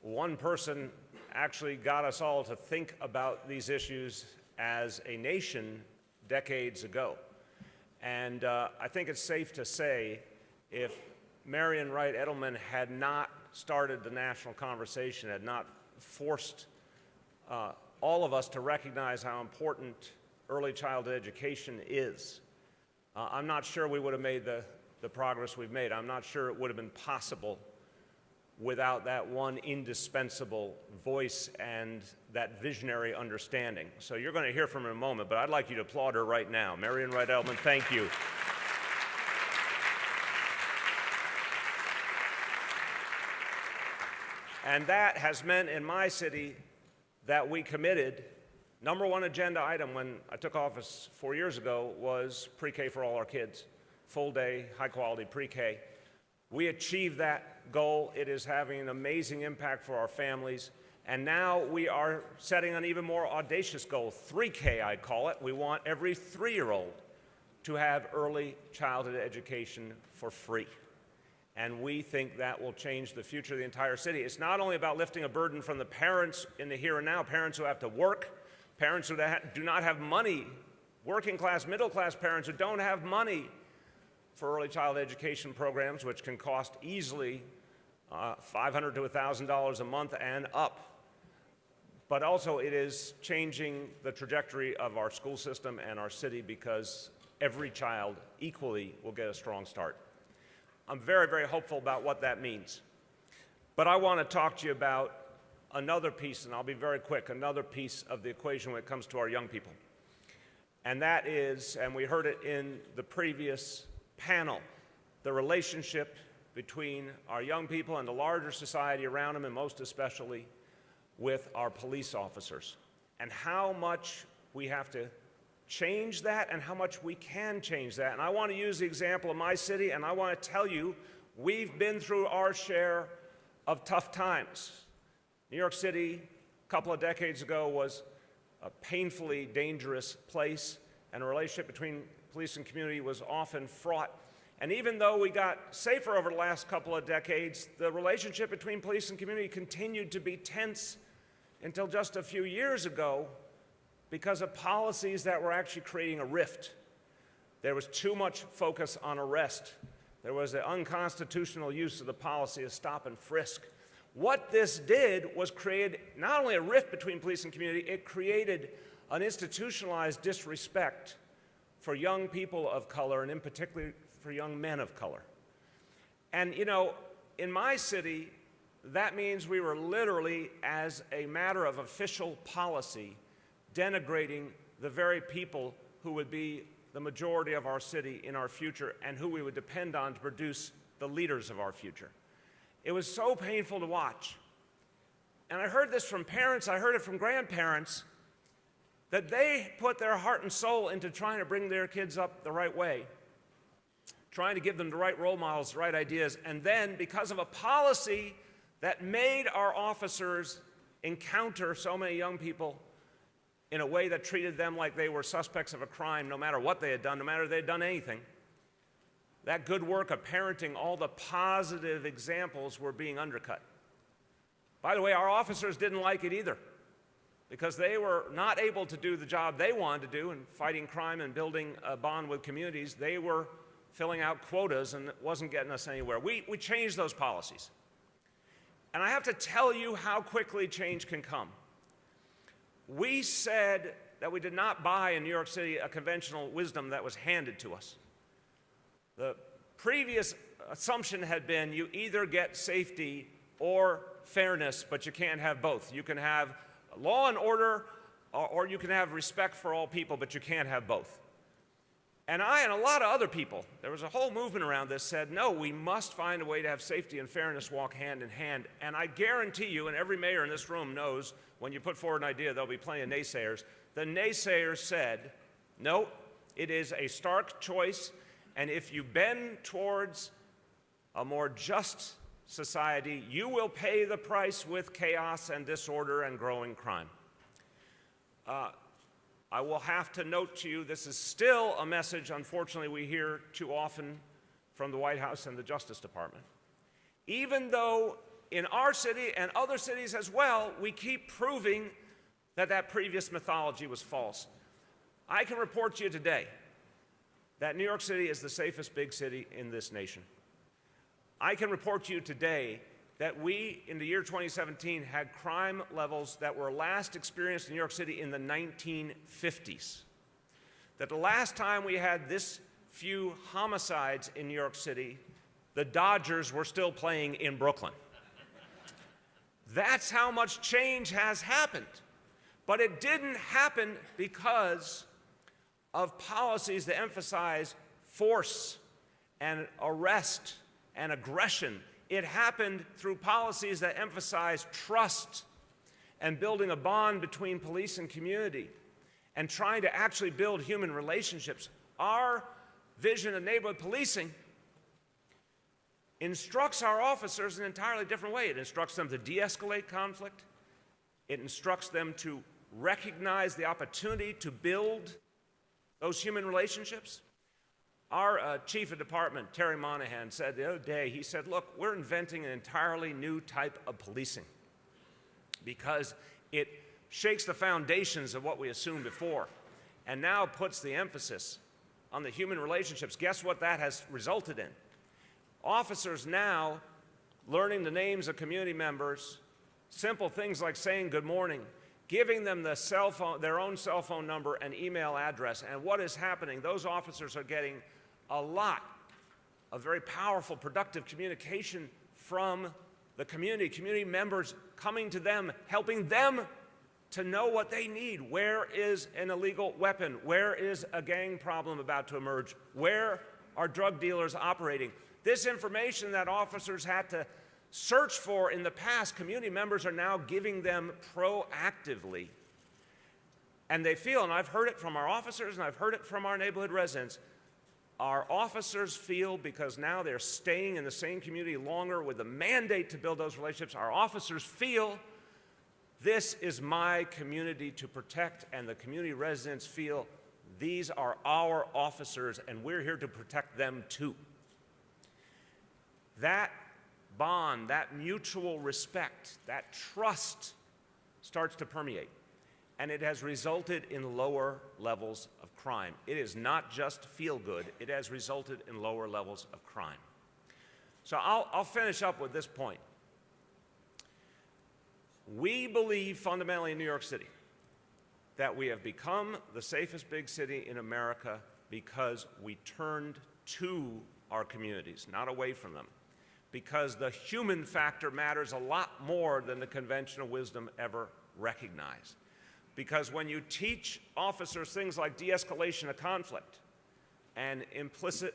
one person actually got us all to think about these issues as a nation decades ago. And I think it's safe to say if Marian Wright Edelman had not started the national conversation, had not forced all of us to recognize how important early childhood education is, I'm not sure we would have made the progress we've made. I'm not sure it would have been possible without that one indispensable voice and that visionary understanding. So you're going to hear from her in a moment, but I'd like you to applaud her right now. Marian Wright Edelman, thank you. And that has meant in my city that we committed, number one agenda item when I took office 4 years ago was pre-K for all our kids, full day, high quality pre-K. We achieved that goal. It is having an amazing impact for our families. And now we are setting an even more audacious goal, 3K I call it. We want every 3-year-old to have early childhood education for free. And we think that will change the future of the entire city. It's not only about lifting a burden from the parents in the here and now, parents who have to work, parents who do not have money, working class, middle class parents who don't have money for early childhood education programs, which can cost easily $500 to $1,000 a month and up. But also it is changing the trajectory of our school system and our city because every child equally will get a strong start. I'm very, very hopeful about what that means. But I want to talk to you about another piece, and I'll be very quick, another piece of the equation when it comes to our young people. And that is, and we heard it in the previous panel, the relationship between our young people and the larger society around them, and most especially with our police officers, and how much we have to change that and how much we can change that. And I want to use the example of my city, and I want to tell you, we've been through our share of tough times. New York City, a couple of decades ago, was a painfully dangerous place, and the relationship between police and community was often fraught. And even though we got safer over the last couple of decades, the relationship between police and community continued to be tense until just a few years ago because of policies that were actually creating a rift. There was too much focus on arrest. There was the unconstitutional use of the policy of stop and frisk. What this did was create not only a rift between police and community, it created an institutionalized disrespect for young people of color, and in particular for young men of color. And you know, in my city, that means we were literally, as a matter of official policy, denigrating the very people who would be the majority of our city in our future and who we would depend on to produce the leaders of our future. It was so painful to watch. And I heard this from parents, I heard it from grandparents, that they put their heart and soul into trying to bring their kids up the right way, trying to give them the right role models, the right ideas, and then because of a policy that made our officers encounter so many young people in a way that treated them like they were suspects of a crime, no matter what they had done, no matter if they had done anything, that good work of parenting, all the positive examples were being undercut. By the way, our officers didn't like it either, because they were not able to do the job they wanted to do in fighting crime and building a bond with communities. They were filling out quotas, and it wasn't getting us anywhere. We changed those policies. And I have to tell you how quickly change can come. We said that we did not buy in New York City a conventional wisdom that was handed to us. The previous assumption had been you either get safety or fairness, but you can't have both. You can have law and order, or you can have respect for all people, but you can't have both. And I and a lot of other people, there was a whole movement around this, said, no, we must find a way to have safety and fairness walk hand in hand. And I guarantee you, and every mayor in this room knows, when you put forward an idea, there'll be plenty of naysayers. The naysayers said, no, it is a stark choice, and if you bend towards a more just society, you will pay the price with chaos and disorder and growing crime. I will have to note to you, this is still a message, unfortunately, we hear too often from the White House and the Justice Department. Even though in our city and other cities as well, we keep proving that that previous mythology was false. I can report to you today that New York City is the safest big city in this nation. I can report to you today that we, in the year 2017, had crime levels that were last experienced in New York City in the 1950s. That the last time we had this few homicides in New York City, the Dodgers were still playing in Brooklyn. That's how much change has happened. But it didn't happen because of policies that emphasize force and arrest and aggression. It happened through policies that emphasize trust and building a bond between police and community and trying to actually build human relationships. Our vision of neighborhood policing instructs our officers in an entirely different way. It instructs them to de-escalate conflict. It instructs them to recognize the opportunity to build those human relationships. Our chief of department, Terry Monahan, said the other day, he said, look, we're inventing an entirely new type of policing because it shakes the foundations of what we assumed before and now puts the emphasis on the human relationships. Guess what that has resulted in? Officers now learning the names of community members, simple things like saying good morning, giving them the cell phone, their own cell phone number and email address. And what is happening? Those officers are getting a lot of very powerful, productive communication from the community members coming to them, helping them to know what they need. Where is an illegal weapon? Where is a gang problem about to emerge? Where are drug dealers operating? This information that officers had to search for in the past, community members are now giving them proactively. And they feel, and I've heard it from our officers and I've heard it from our neighborhood residents, our officers feel, because now they're staying in the same community longer with the mandate to build those relationships, our officers feel this is my community to protect, and the community residents feel these are our officers and we're here to protect them too. That bond, that mutual respect, that trust starts to permeate, and it has resulted in lower levels of crime. It is not just feel good, it has resulted in lower levels of crime. So I'll finish up with this point. We believe fundamentally in New York City that we have become the safest big city in America because we turned to our communities, not away from them. Because the human factor matters a lot more than the conventional wisdom ever recognized. Because when you teach officers things like de-escalation of conflict and implicit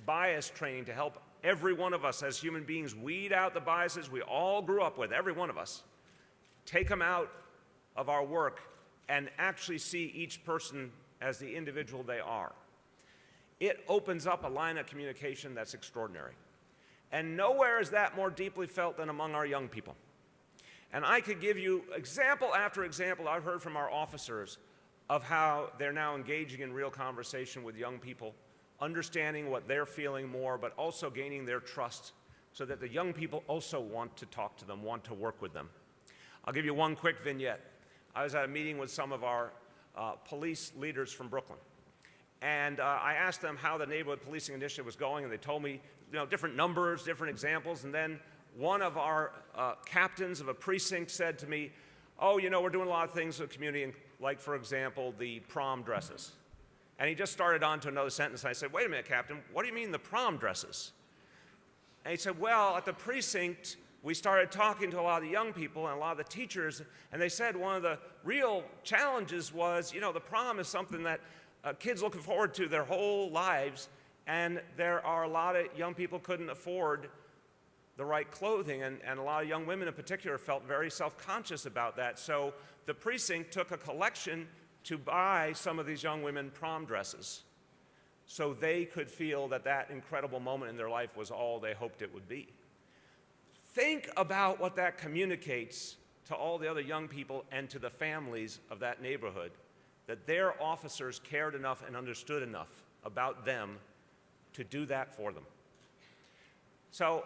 bias training to help every one of us as human beings weed out the biases we all grew up with, every one of us, take them out of our work and actually see each person as the individual they are, it opens up a line of communication that's extraordinary. And nowhere is that more deeply felt than among our young people. And I could give you example after example I've heard from our officers of how they're now engaging in real conversation with young people, understanding what they're feeling more, but also gaining their trust so that the young people also want to talk to them, want to work with them. I'll give you one quick vignette. I was at a meeting with some of our police leaders from Brooklyn. And I asked them how the neighborhood policing initiative was going, and they told me, different numbers, different examples. And then one of our captains of a precinct said to me, oh, we're doing a lot of things with the community, like, for example, the prom dresses. And he just started on to another sentence. And I said, wait a minute, Captain, what do you mean the prom dresses? And he said, well, at the precinct, we started talking to a lot of the young people and a lot of the teachers, and they said one of the real challenges was, the prom is something that kids looking forward to their whole lives, and there are a lot of young people couldn't afford the right clothing, and a lot of young women in particular felt very self-conscious about that. So the precinct took a collection to buy some of these young women prom dresses so they could feel that that incredible moment in their life was all they hoped it would be. Think about what that communicates to all the other young people and to the families of that neighborhood, that their officers cared enough and understood enough about them to do that for them. So,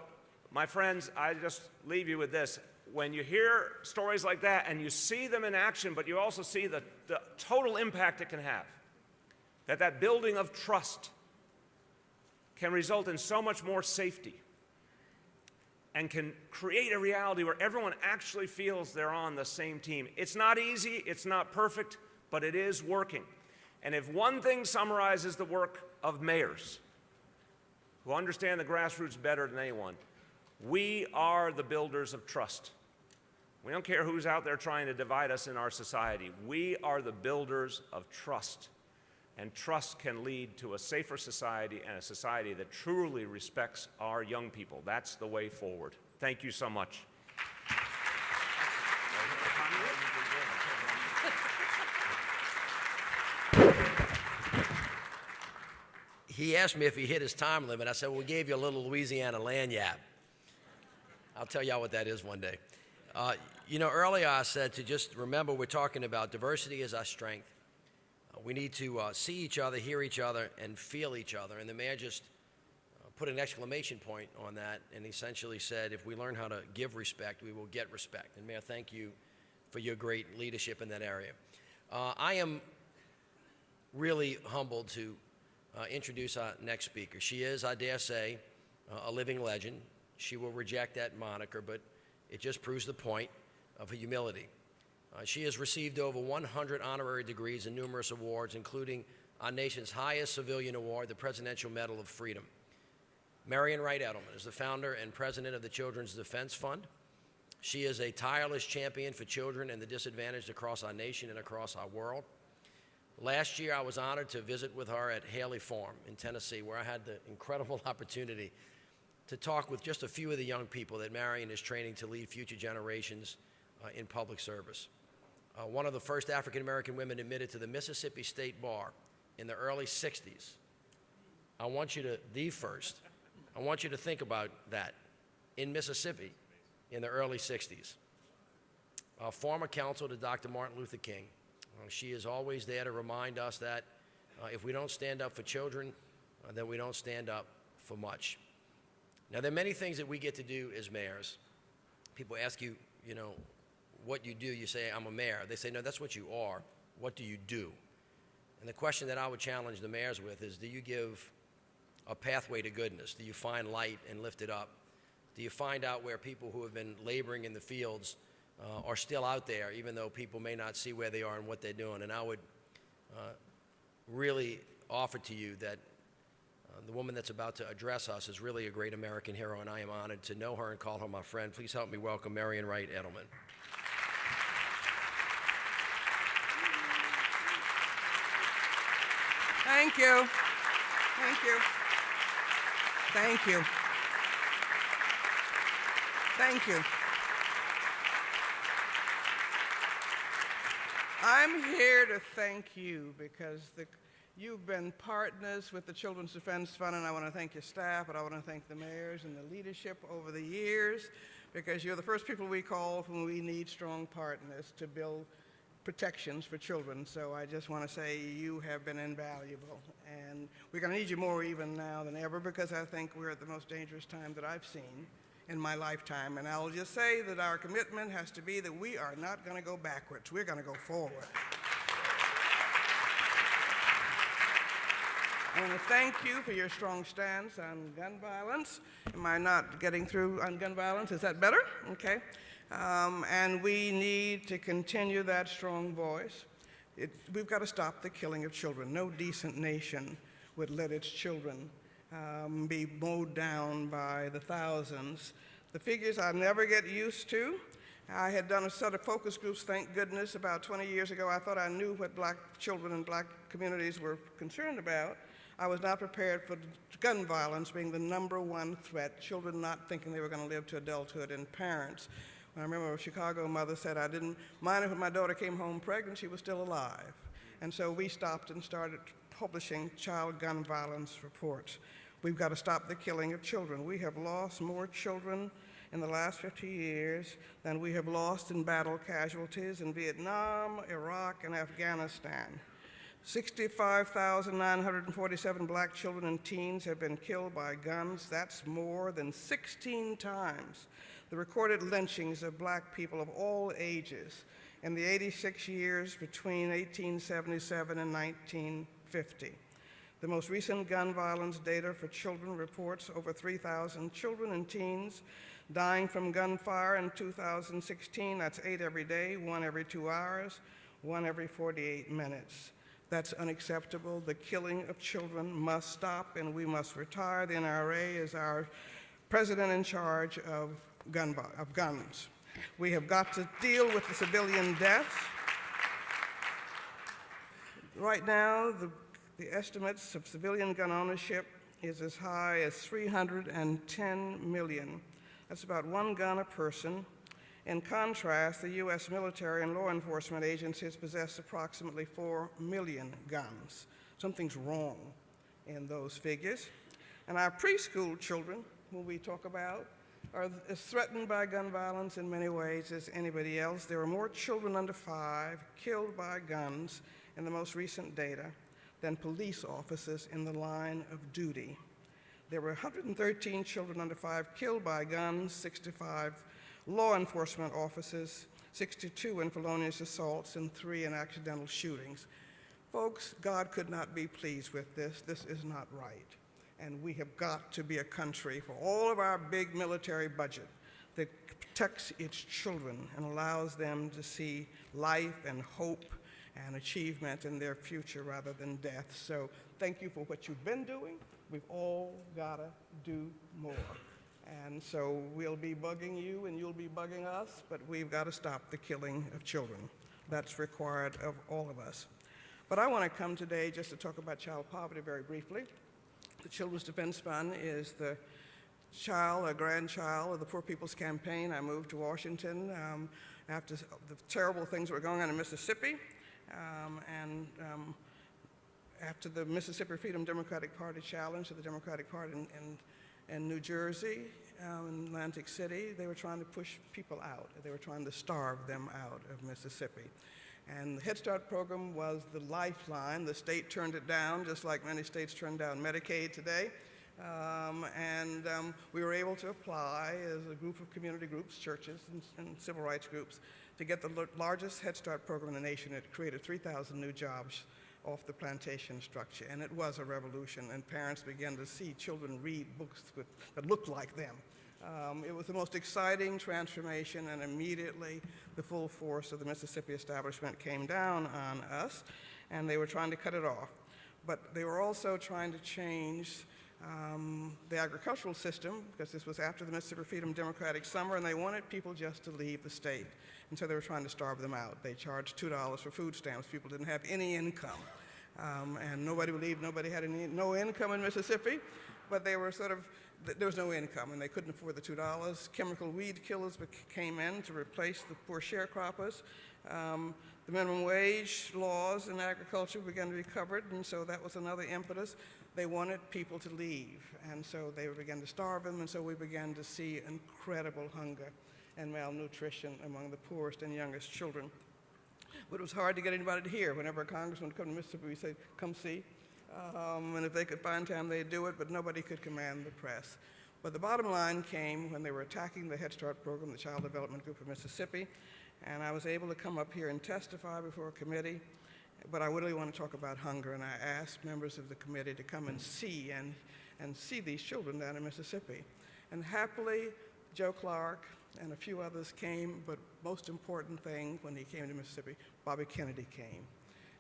my friends, I just leave you with this. When you hear stories like that and you see them in action, but you also see the total impact it can have, that building of trust can result in so much more safety and can create a reality where everyone actually feels they're on the same team. It's not easy, it's not perfect, but it is working. And if one thing summarizes the work of mayors who understand the grassroots better than anyone, we are the builders of trust. We don't care who's out there trying to divide us in our society. We are the builders of trust. And trust can lead to a safer society and a society that truly respects our young people. That's the way forward. Thank you so much. He asked me if he hit his time limit. I said, well, we gave you a little Louisiana lanyard. I'll tell y'all what that is one day. Earlier I said to just remember we're talking about diversity as our strength. We need to see each other, hear each other, and feel each other. And the mayor just put an exclamation point on that and essentially said, if we learn how to give respect, we will get respect. And Mayor, thank you for your great leadership in that area. I am really humbled to introduce our next speaker. She is, I dare say, a living legend. She will reject that moniker, but it just proves the point of her humility. She has received over 100 honorary degrees and numerous awards, including our nation's highest civilian award, the Presidential Medal of Freedom. Marian Wright Edelman is the founder and president of the Children's Defense Fund. She is a tireless champion for children and the disadvantaged across our nation and across our world. Last year, I was honored to visit with her at Haley Farm in Tennessee, where I had the incredible opportunity to talk with just a few of the young people that Marion is training to lead future generations in public service. One of the first African-American women admitted to the Mississippi State Bar in the early 60s. I want you to think about that, in Mississippi in the early 60s. Former counsel to Dr. Martin Luther King. She is always there to remind us that if we don't stand up for children, then we don't stand up for much. Now, there are many things that we get to do as mayors. People ask you, what you do. You say, I'm a mayor. They say, no, that's what you are. What do you do? And the question that I would challenge the mayors with is, do you give a pathway to goodness? Do you find light and lift it up? Do you find out where people who have been laboring in the fields are still out there, even though people may not see where they are and what they're doing? And I would really offer to you that the woman that's about to address us is really a great American hero, and I am honored to know her and call her my friend. Please help me welcome Marion Wright Edelman. Thank you. Thank you. Thank you. Thank you. I'm here to thank you because you've been partners with the Children's Defense Fund, and I want to thank your staff, but I want to thank the mayors and the leadership over the years, because you're the first people we call when we need strong partners to build protections for children. So I just want to say you have been invaluable, and we're going to need you more even now than ever, because I think we're at the most dangerous time that I've seen in my lifetime. And I'll just say that our commitment has to be that we are not going to go backwards. We're going to go forward. I want to thank you for your strong stance on gun violence. Am I not getting through on gun violence? Is that better? Okay. And we need to continue that strong voice. We've got to stop the killing of children. No decent nation would let its children be mowed down by the thousands. The figures I never get used to. I had done a set of focus groups, thank goodness, about 20 years ago. I thought I knew what black children and black communities were concerned about. I was not prepared for gun violence being the #1 threat, children not thinking they were going to live to adulthood, and parents. I remember a Chicago mother said, I didn't mind if my daughter came home pregnant, she was still alive. And so we stopped and started publishing child gun violence reports. We've got to stop the killing of children. We have lost more children in the last 50 years than we have lost in battle casualties in Vietnam, Iraq, and Afghanistan. 65,947 black children and teens have been killed by guns. That's more than 16 times the recorded lynchings of black people of all ages in the 86 years between 1877 and 1950. The most recent gun violence data for children reports over 3,000 children and teens dying from gunfire in 2016. That's 8 every day, 1 every 2 hours, 1 every 48 minutes. That's unacceptable. The killing of children must stop, and we must retire the NRA as our president in charge of guns. We have got to deal with the civilian deaths. Right now, the estimates of civilian gun ownership is as high as 310 million. That's about 1 gun a person. In contrast, the U.S. military and law enforcement agencies possess approximately 4 million guns. Something's wrong in those figures. And our preschool children, who we talk about, are as threatened by gun violence in many ways as anybody else. There are more children under 5 killed by guns in the most recent data than police officers in the line of duty. There were 113 children under 5 killed by guns, 65 law enforcement officers, 62 in felonious assaults, and 3 in accidental shootings. Folks, God could not be pleased with this. This is not right. And we have got to be a country, for all of our big military budget, that protects its children and allows them to see life and hope and achievement in their future rather than death. So thank you for what you've been doing. We've all got to do more. And so we'll be bugging you and you'll be bugging us, but we've got to stop the killing of children. That's required of all of us. But I want to come today just to talk about child poverty very briefly. The Children's Defense Fund is the child, a grandchild of the Poor People's Campaign. I moved to Washington after the terrible things that were going on in Mississippi, after the Mississippi Freedom Democratic Party challenge to the Democratic Party in New Jersey, in Atlantic City. They were trying to push people out. They were trying to starve them out of Mississippi. And the Head Start program was the lifeline. The state turned it down, just like many states turned down Medicaid today. We were able to apply as a group of community groups, churches, and civil rights groups to get the largest Head Start program in the nation. It created 3,000 new jobs off the plantation structure, and it was a revolution, and parents began to see children read books that looked like them. It was the most exciting transformation, and immediately the full force of the Mississippi establishment came down on us, and they were trying to cut it off. But they were also trying to change the agricultural system, because this was after the Mississippi Freedom Democratic Summer, and they wanted people just to leave the state. And so they were trying to starve them out. They charged $2 for food stamps. People didn't have any income. And nobody believed nobody had no income in Mississippi, but they were there was no income, and they couldn't afford the $2. Chemical weed killers came in to replace the poor sharecroppers. The minimum wage laws in agriculture began to be covered, and so that was another impetus. They wanted people to leave, and so they began to starve them, and so we began to see incredible hunger and malnutrition among the poorest and youngest children. But it was hard to get anybody to hear. Whenever a congressman would come to Mississippi, we'd say, come see. And if they could find time, they'd do it, but nobody could command the press. But the bottom line came when they were attacking the Head Start program, the Child Development Group of Mississippi, and I was able to come up here and testify before a committee. But I really want to talk about hunger, and I asked members of the committee to come and see these children down in Mississippi. And happily, Joe Clark and a few others came, but most important thing, when he came to Mississippi, Bobby Kennedy came.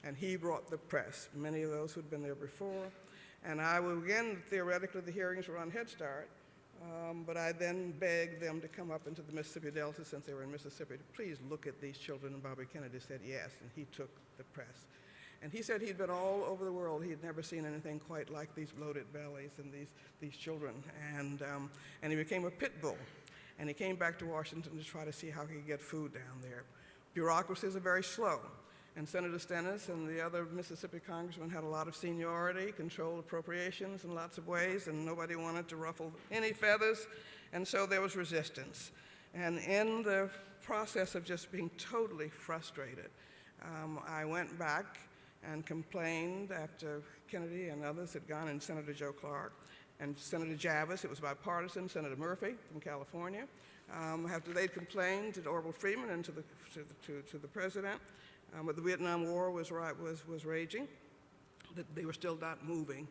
And he brought the press, many of those who'd been there before. And I would, again, theoretically, the hearings were on Head Start, but I then begged them to come up into the Mississippi Delta, since they were in Mississippi, to please look at these children. And Bobby Kennedy said yes, and he took the press. And he said he'd been all over the world. He had never seen anything quite like these bloated bellies and these children. And he became a pit bull. And he came back to Washington to try to see how he could get food down there. Bureaucracies are very slow. And Senator Stennis and the other Mississippi congressmen had a lot of seniority, controlled appropriations in lots of ways, and nobody wanted to ruffle any feathers. And so there was resistance. And in the process of just being totally frustrated, I went back and complained after Kennedy and others had gone, and Senator Joe Clark and Senator Javis, it was bipartisan, Senator Murphy from California, after they'd complained to Orville Freeman and to the president, but the Vietnam War was raging, that they were still not moving.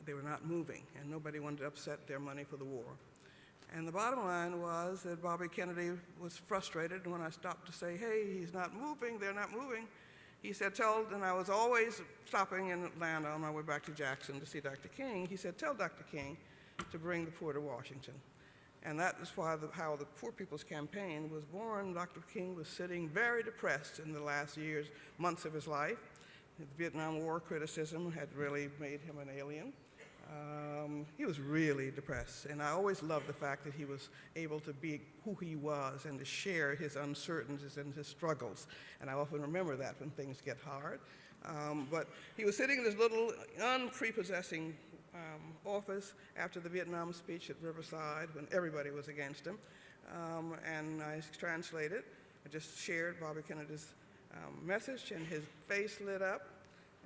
They were not moving, and nobody wanted to upset their money for the war. And the bottom line was that Bobby Kennedy was frustrated, and when I stopped to say, hey, he's not moving, they're not moving, he said, and I was always stopping in Atlanta on my way back to Jackson to see Dr. King. He said, tell Dr. King to bring the poor to Washington. And that is how the Poor People's Campaign was born. Dr. King was sitting very depressed in the last months of his life. The Vietnam War criticism had really made him an alien. He was really depressed, and I always loved the fact that he was able to be who he was and to share his uncertainties and his struggles, and I often remember that when things get hard. But he was sitting in his little unprepossessing office after the Vietnam speech at Riverside when everybody was against him, and I translated. I just shared Bobby Kennedy's message, and his face lit up,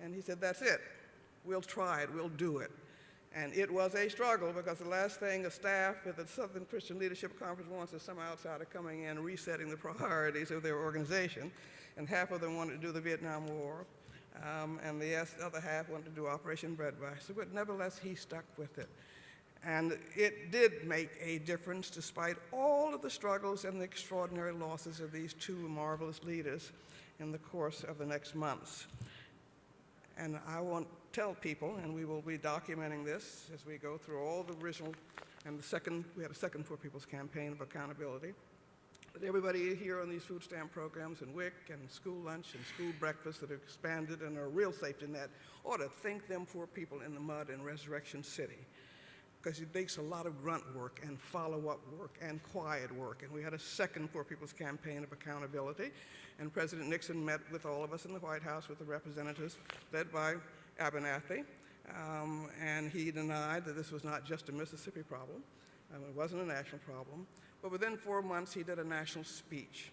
and he said, that's it. We'll try it. We'll do it. And it was a struggle, because the last thing a staff at the Southern Christian Leadership Conference wants is some outsider coming in, resetting the priorities of their organization. And half of them wanted to do the Vietnam War, and the other half wanted to do Operation Breadbasket. But nevertheless, he stuck with it. And it did make a difference, despite all of the struggles and the extraordinary losses of these two marvelous leaders in the course of the next months. And I want to tell people, and we will be documenting this as we go through all the original And we had a second Poor People's Campaign of Accountability. But everybody here on these food stamp programs and WIC and school lunch and school breakfast that have expanded and are a real safety net ought to thank them poor people in the mud in Resurrection City, because it takes a lot of grunt work and follow-up work and quiet work. And we had a second Poor People's Campaign of Accountability, and President Nixon met with all of us in the White House with the representatives led by Abernathy, and he denied that this was not just a Mississippi problem. It wasn't a national problem. But within 4 months, he did a national speech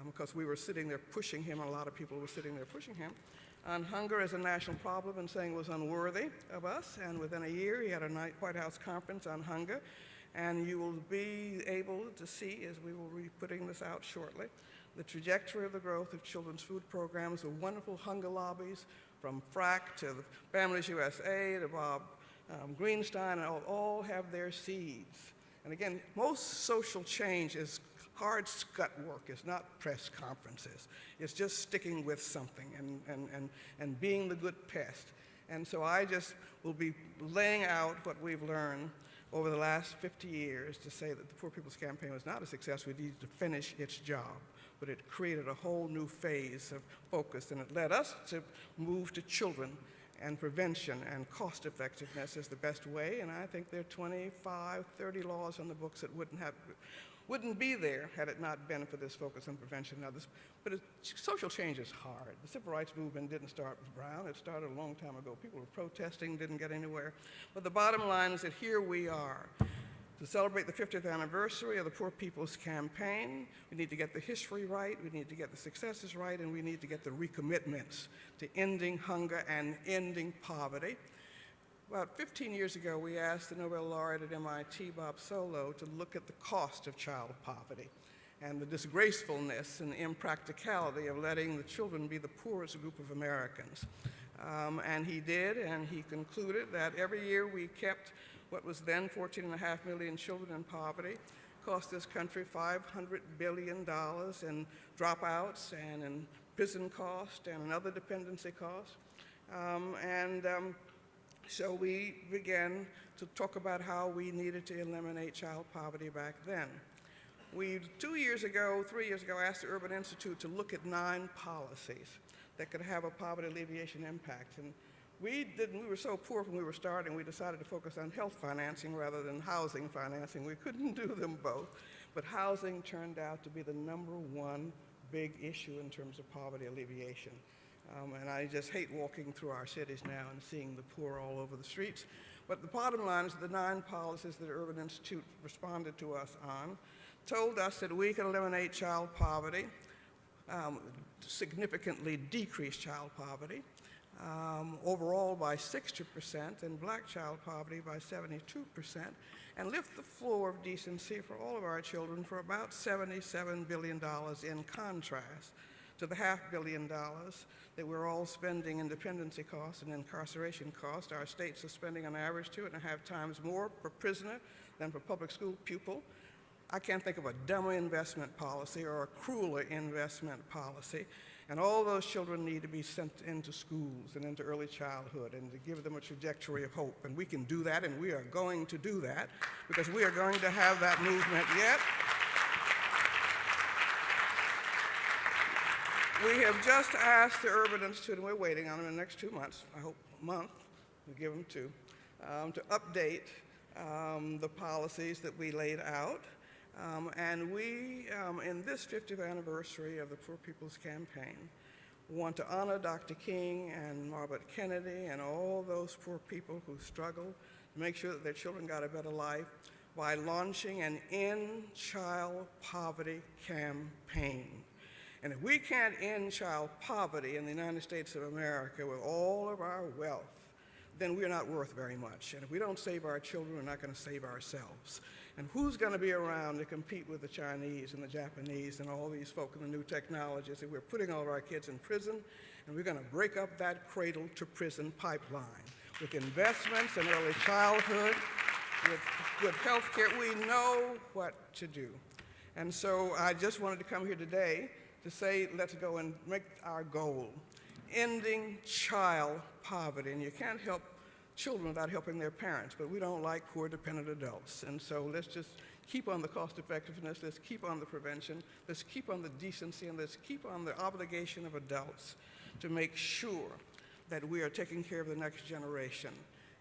because we were sitting there pushing him, and a lot of people were sitting there pushing him, on hunger as a national problem and saying it was unworthy of us. And within a year, he had a White House conference on hunger. And you will be able to see, as we will be putting this out shortly, the trajectory of the growth of children's food programs, the wonderful hunger lobbies, from FRAC to the Families USA to Bob Greenstein, and all have their seeds. And again, most social change is hard scut work. It's not press conferences. It's just sticking with something and being the good pest. And so I just will be laying out what we've learned over the last 50 years to say that the Poor People's Campaign was not a success. We needed to finish its job. But it created a whole new phase of focus, and it led us to move to children and prevention and cost effectiveness is the best way. And I think there are 25, 30 laws on the books that wouldn't be there had it not been for this focus on prevention. But social change is hard. The civil rights movement didn't start with Brown. It started a long time ago. People were protesting, didn't get anywhere. But the bottom line is that here we are. To celebrate the 50th anniversary of the Poor People's Campaign, we need to get the history right, we need to get the successes right, and we need to get the recommitments to ending hunger and ending poverty. About 15 years ago, we asked the Nobel laureate at MIT, Bob Solow, to look at the cost of child poverty and the disgracefulness and the impracticality of letting the children be the poorest group of Americans. And he did, and he concluded that every year we kept what was then 14.5 million children in poverty, cost this country $500 billion in dropouts and in prison costs and in other dependency costs. So we began to talk about how we needed to eliminate child poverty back then. We, 3 years ago, asked the Urban Institute to look at 9 policies that could have a poverty alleviation impact. And we were so poor when we were starting, we decided to focus on health financing rather than housing financing. We couldn't do them both, but housing turned out to be the #1 big issue in terms of poverty alleviation. And I just hate walking through our cities now and seeing the poor all over the streets. But the bottom line is the 9 policies that the Urban Institute responded to us on told us that we could eliminate child poverty, significantly decrease child poverty, overall by 60%, and black child poverty by 72%, and lift the floor of decency for all of our children for about $77 billion, in contrast to the $500 million that we're all spending in dependency costs and incarceration costs. Our states are spending on average 2.5 times more per prisoner than per public school pupil. I can't think of a dumber investment policy or a crueler investment policy. And all those children need to be sent into schools and into early childhood and to give them a trajectory of hope. And we can do that, and we are going to do that, because we are going to have that movement yet. We have just asked the Urban Institute, and we're waiting on them in the next 2 months, I hope a month, we'll give them 2, to update the policies that we laid out. And we, in this 50th anniversary of the Poor People's Campaign, want to honor Dr. King and Robert Kennedy and all those poor people who struggled to make sure that their children got a better life by launching an End Child Poverty campaign. And if we can't end child poverty in the United States of America with all of our wealth, then we're not worth very much. And if we don't save our children, we're not going to save ourselves. And who's going to be around to compete with the Chinese and the Japanese and all these folk in the new technologies? And we're putting all of our kids in prison, and we're going to break up that cradle to prison pipeline with investments in early childhood, with health care. We know what to do. And so I just wanted to come here today to say, let's go and make our goal ending child poverty. And you can't help children without helping their parents, but we don't like poor dependent adults. And so let's just keep on the cost effectiveness, let's keep on the prevention, let's keep on the decency, and let's keep on the obligation of adults to make sure that we are taking care of the next generation.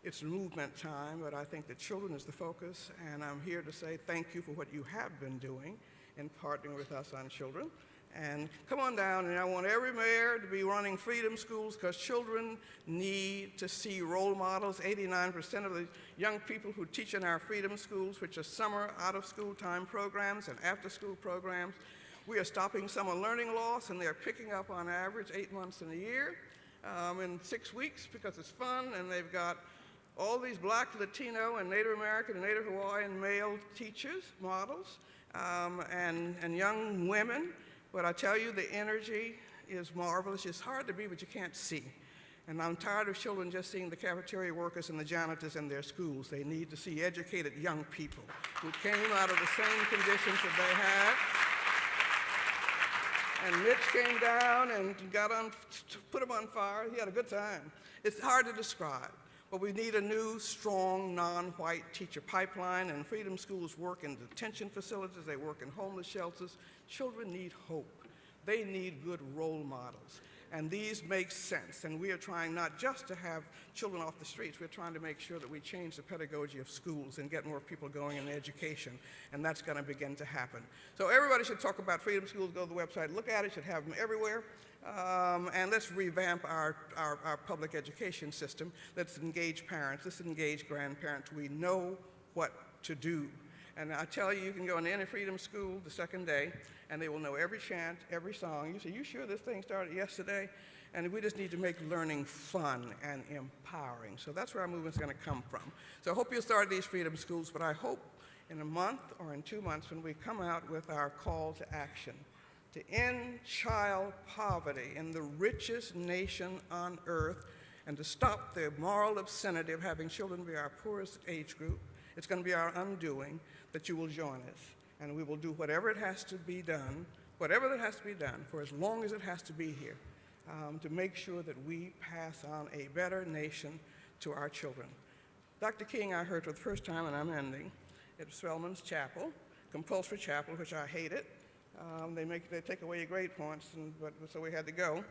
It's movement time, but I think that children is the focus, and I'm here to say thank you for what you have been doing in partnering with us on children. And come on down, and I want every mayor to be running freedom schools because children need to see role models. 89% of the young people who teach in our freedom schools, which are summer out-of-school time programs and after-school programs, we are stopping summer learning loss, and they're picking up on average 8 months in a year in 6 weeks because it's fun, and they've got all these Black, Latino, and Native American and Native Hawaiian male teachers, models, and young women. But I tell you, the energy is marvelous. It's hard to be, but you can't see. And I'm tired of children just seeing the cafeteria workers and the janitors in their schools. They need to see educated young people who came out of the same conditions that they had. And Mitch came down and put them on fire. He had a good time. It's hard to describe. But we need a new, strong, non-white teacher pipeline, and freedom schools work in detention facilities, they work in homeless shelters. Children need hope. They need good role models. And these make sense. And we are trying not just to have children off the streets, we're trying to make sure that we change the pedagogy of schools and get more people going in education. And that's going to begin to happen. So everybody should talk about freedom schools, go to the website, look at it, should have them everywhere. And let's revamp our public education system. Let's engage parents. Let's engage grandparents. We know what to do. And I tell you, you can go in any freedom school the second day, and they will know every chant, every song. You say, you sure this thing started yesterday? And we just need to make learning fun and empowering. So that's where our movement's going to come from. So I hope you'll start these freedom schools, but I hope in a month or in 2 months when we come out with our call to action to end child poverty in the richest nation on earth and to stop the moral obscenity of having children be our poorest age group. It's going to be our undoing that you will join us. And we will do whatever it has to be done, whatever that has to be done for as long as it has to be here to make sure that we pass on a better nation to our children. Dr. King, I heard for the first time, and I'm ending, at Spelman's Chapel, compulsory chapel, which I hated. They take away your grade points, so we had to go.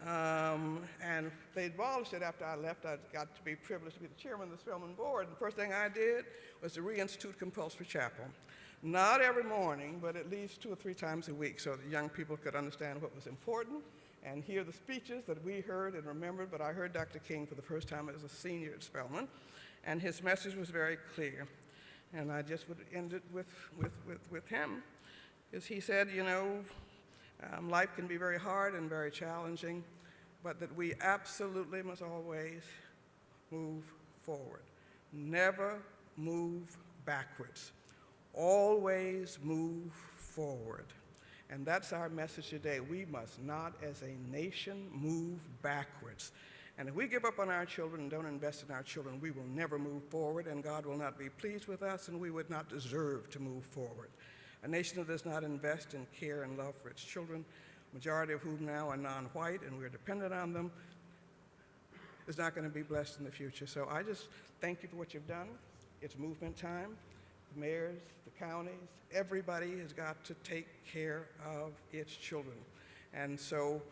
And they abolished it after I left. I got to be privileged to be the chairman of the Spelman board. And the first thing I did was to reinstitute compulsory chapel. Not every morning, but at least 2 or 3 times a week so that young people could understand what was important and hear the speeches that we heard and remembered. But I heard Dr. King for the first time as a senior at Spelman, and his message was very clear. And I just would end it with him. As he said, you know, life can be very hard and very challenging, but that we absolutely must always move forward. Never move backwards. Always move forward. And that's our message today. We must not, as a nation, move backwards. And if we give up on our children and don't invest in our children, we will never move forward, and God will not be pleased with us, and we would not deserve to move forward. A nation that does not invest in care and love for its children, majority of whom now are non-white and we're dependent on them, is not going to be blessed in the future. So I just thank you for what you've done. It's movement time. The mayors, the counties, everybody has got to take care of its children. And so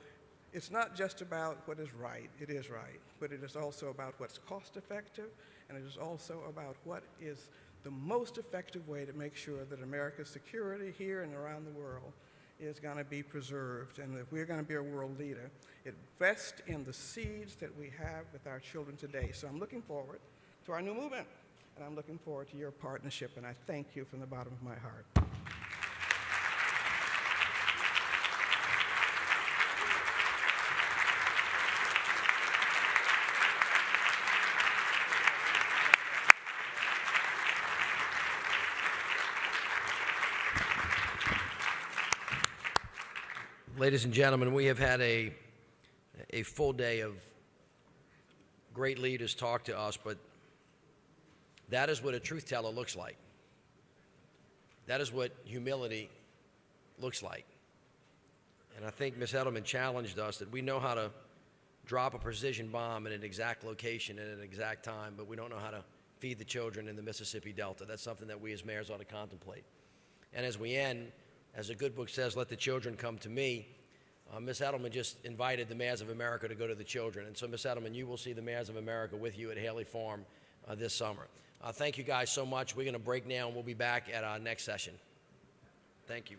it's not just about what is right. It is right. But it is also about what's cost effective, and it is also about what is the most effective way to make sure that America's security here and around the world is going to be preserved. And if we're going to be a world leader, invest in the seeds that we have with our children today. So I'm looking forward to our new movement, and I'm looking forward to your partnership, and I thank you from the bottom of my heart. Ladies and gentlemen, we have had a full day of great leaders talk to us, but that is what a truth teller looks like. That is what humility looks like. And I think Ms. Edelman challenged us that we know how to drop a precision bomb at an exact location at an exact time, but we don't know how to feed the children in the Mississippi Delta. That's something that we as mayors ought to contemplate. And as we end, as the good book says, let the children come to me. Ms. Edelman just invited the mayors of America to go to the children. And so, Ms. Edelman, you will see the mayors of America with you at Haley Farm this summer. Thank you guys so much. We're going to break now, and we'll be back at our next session. Thank you.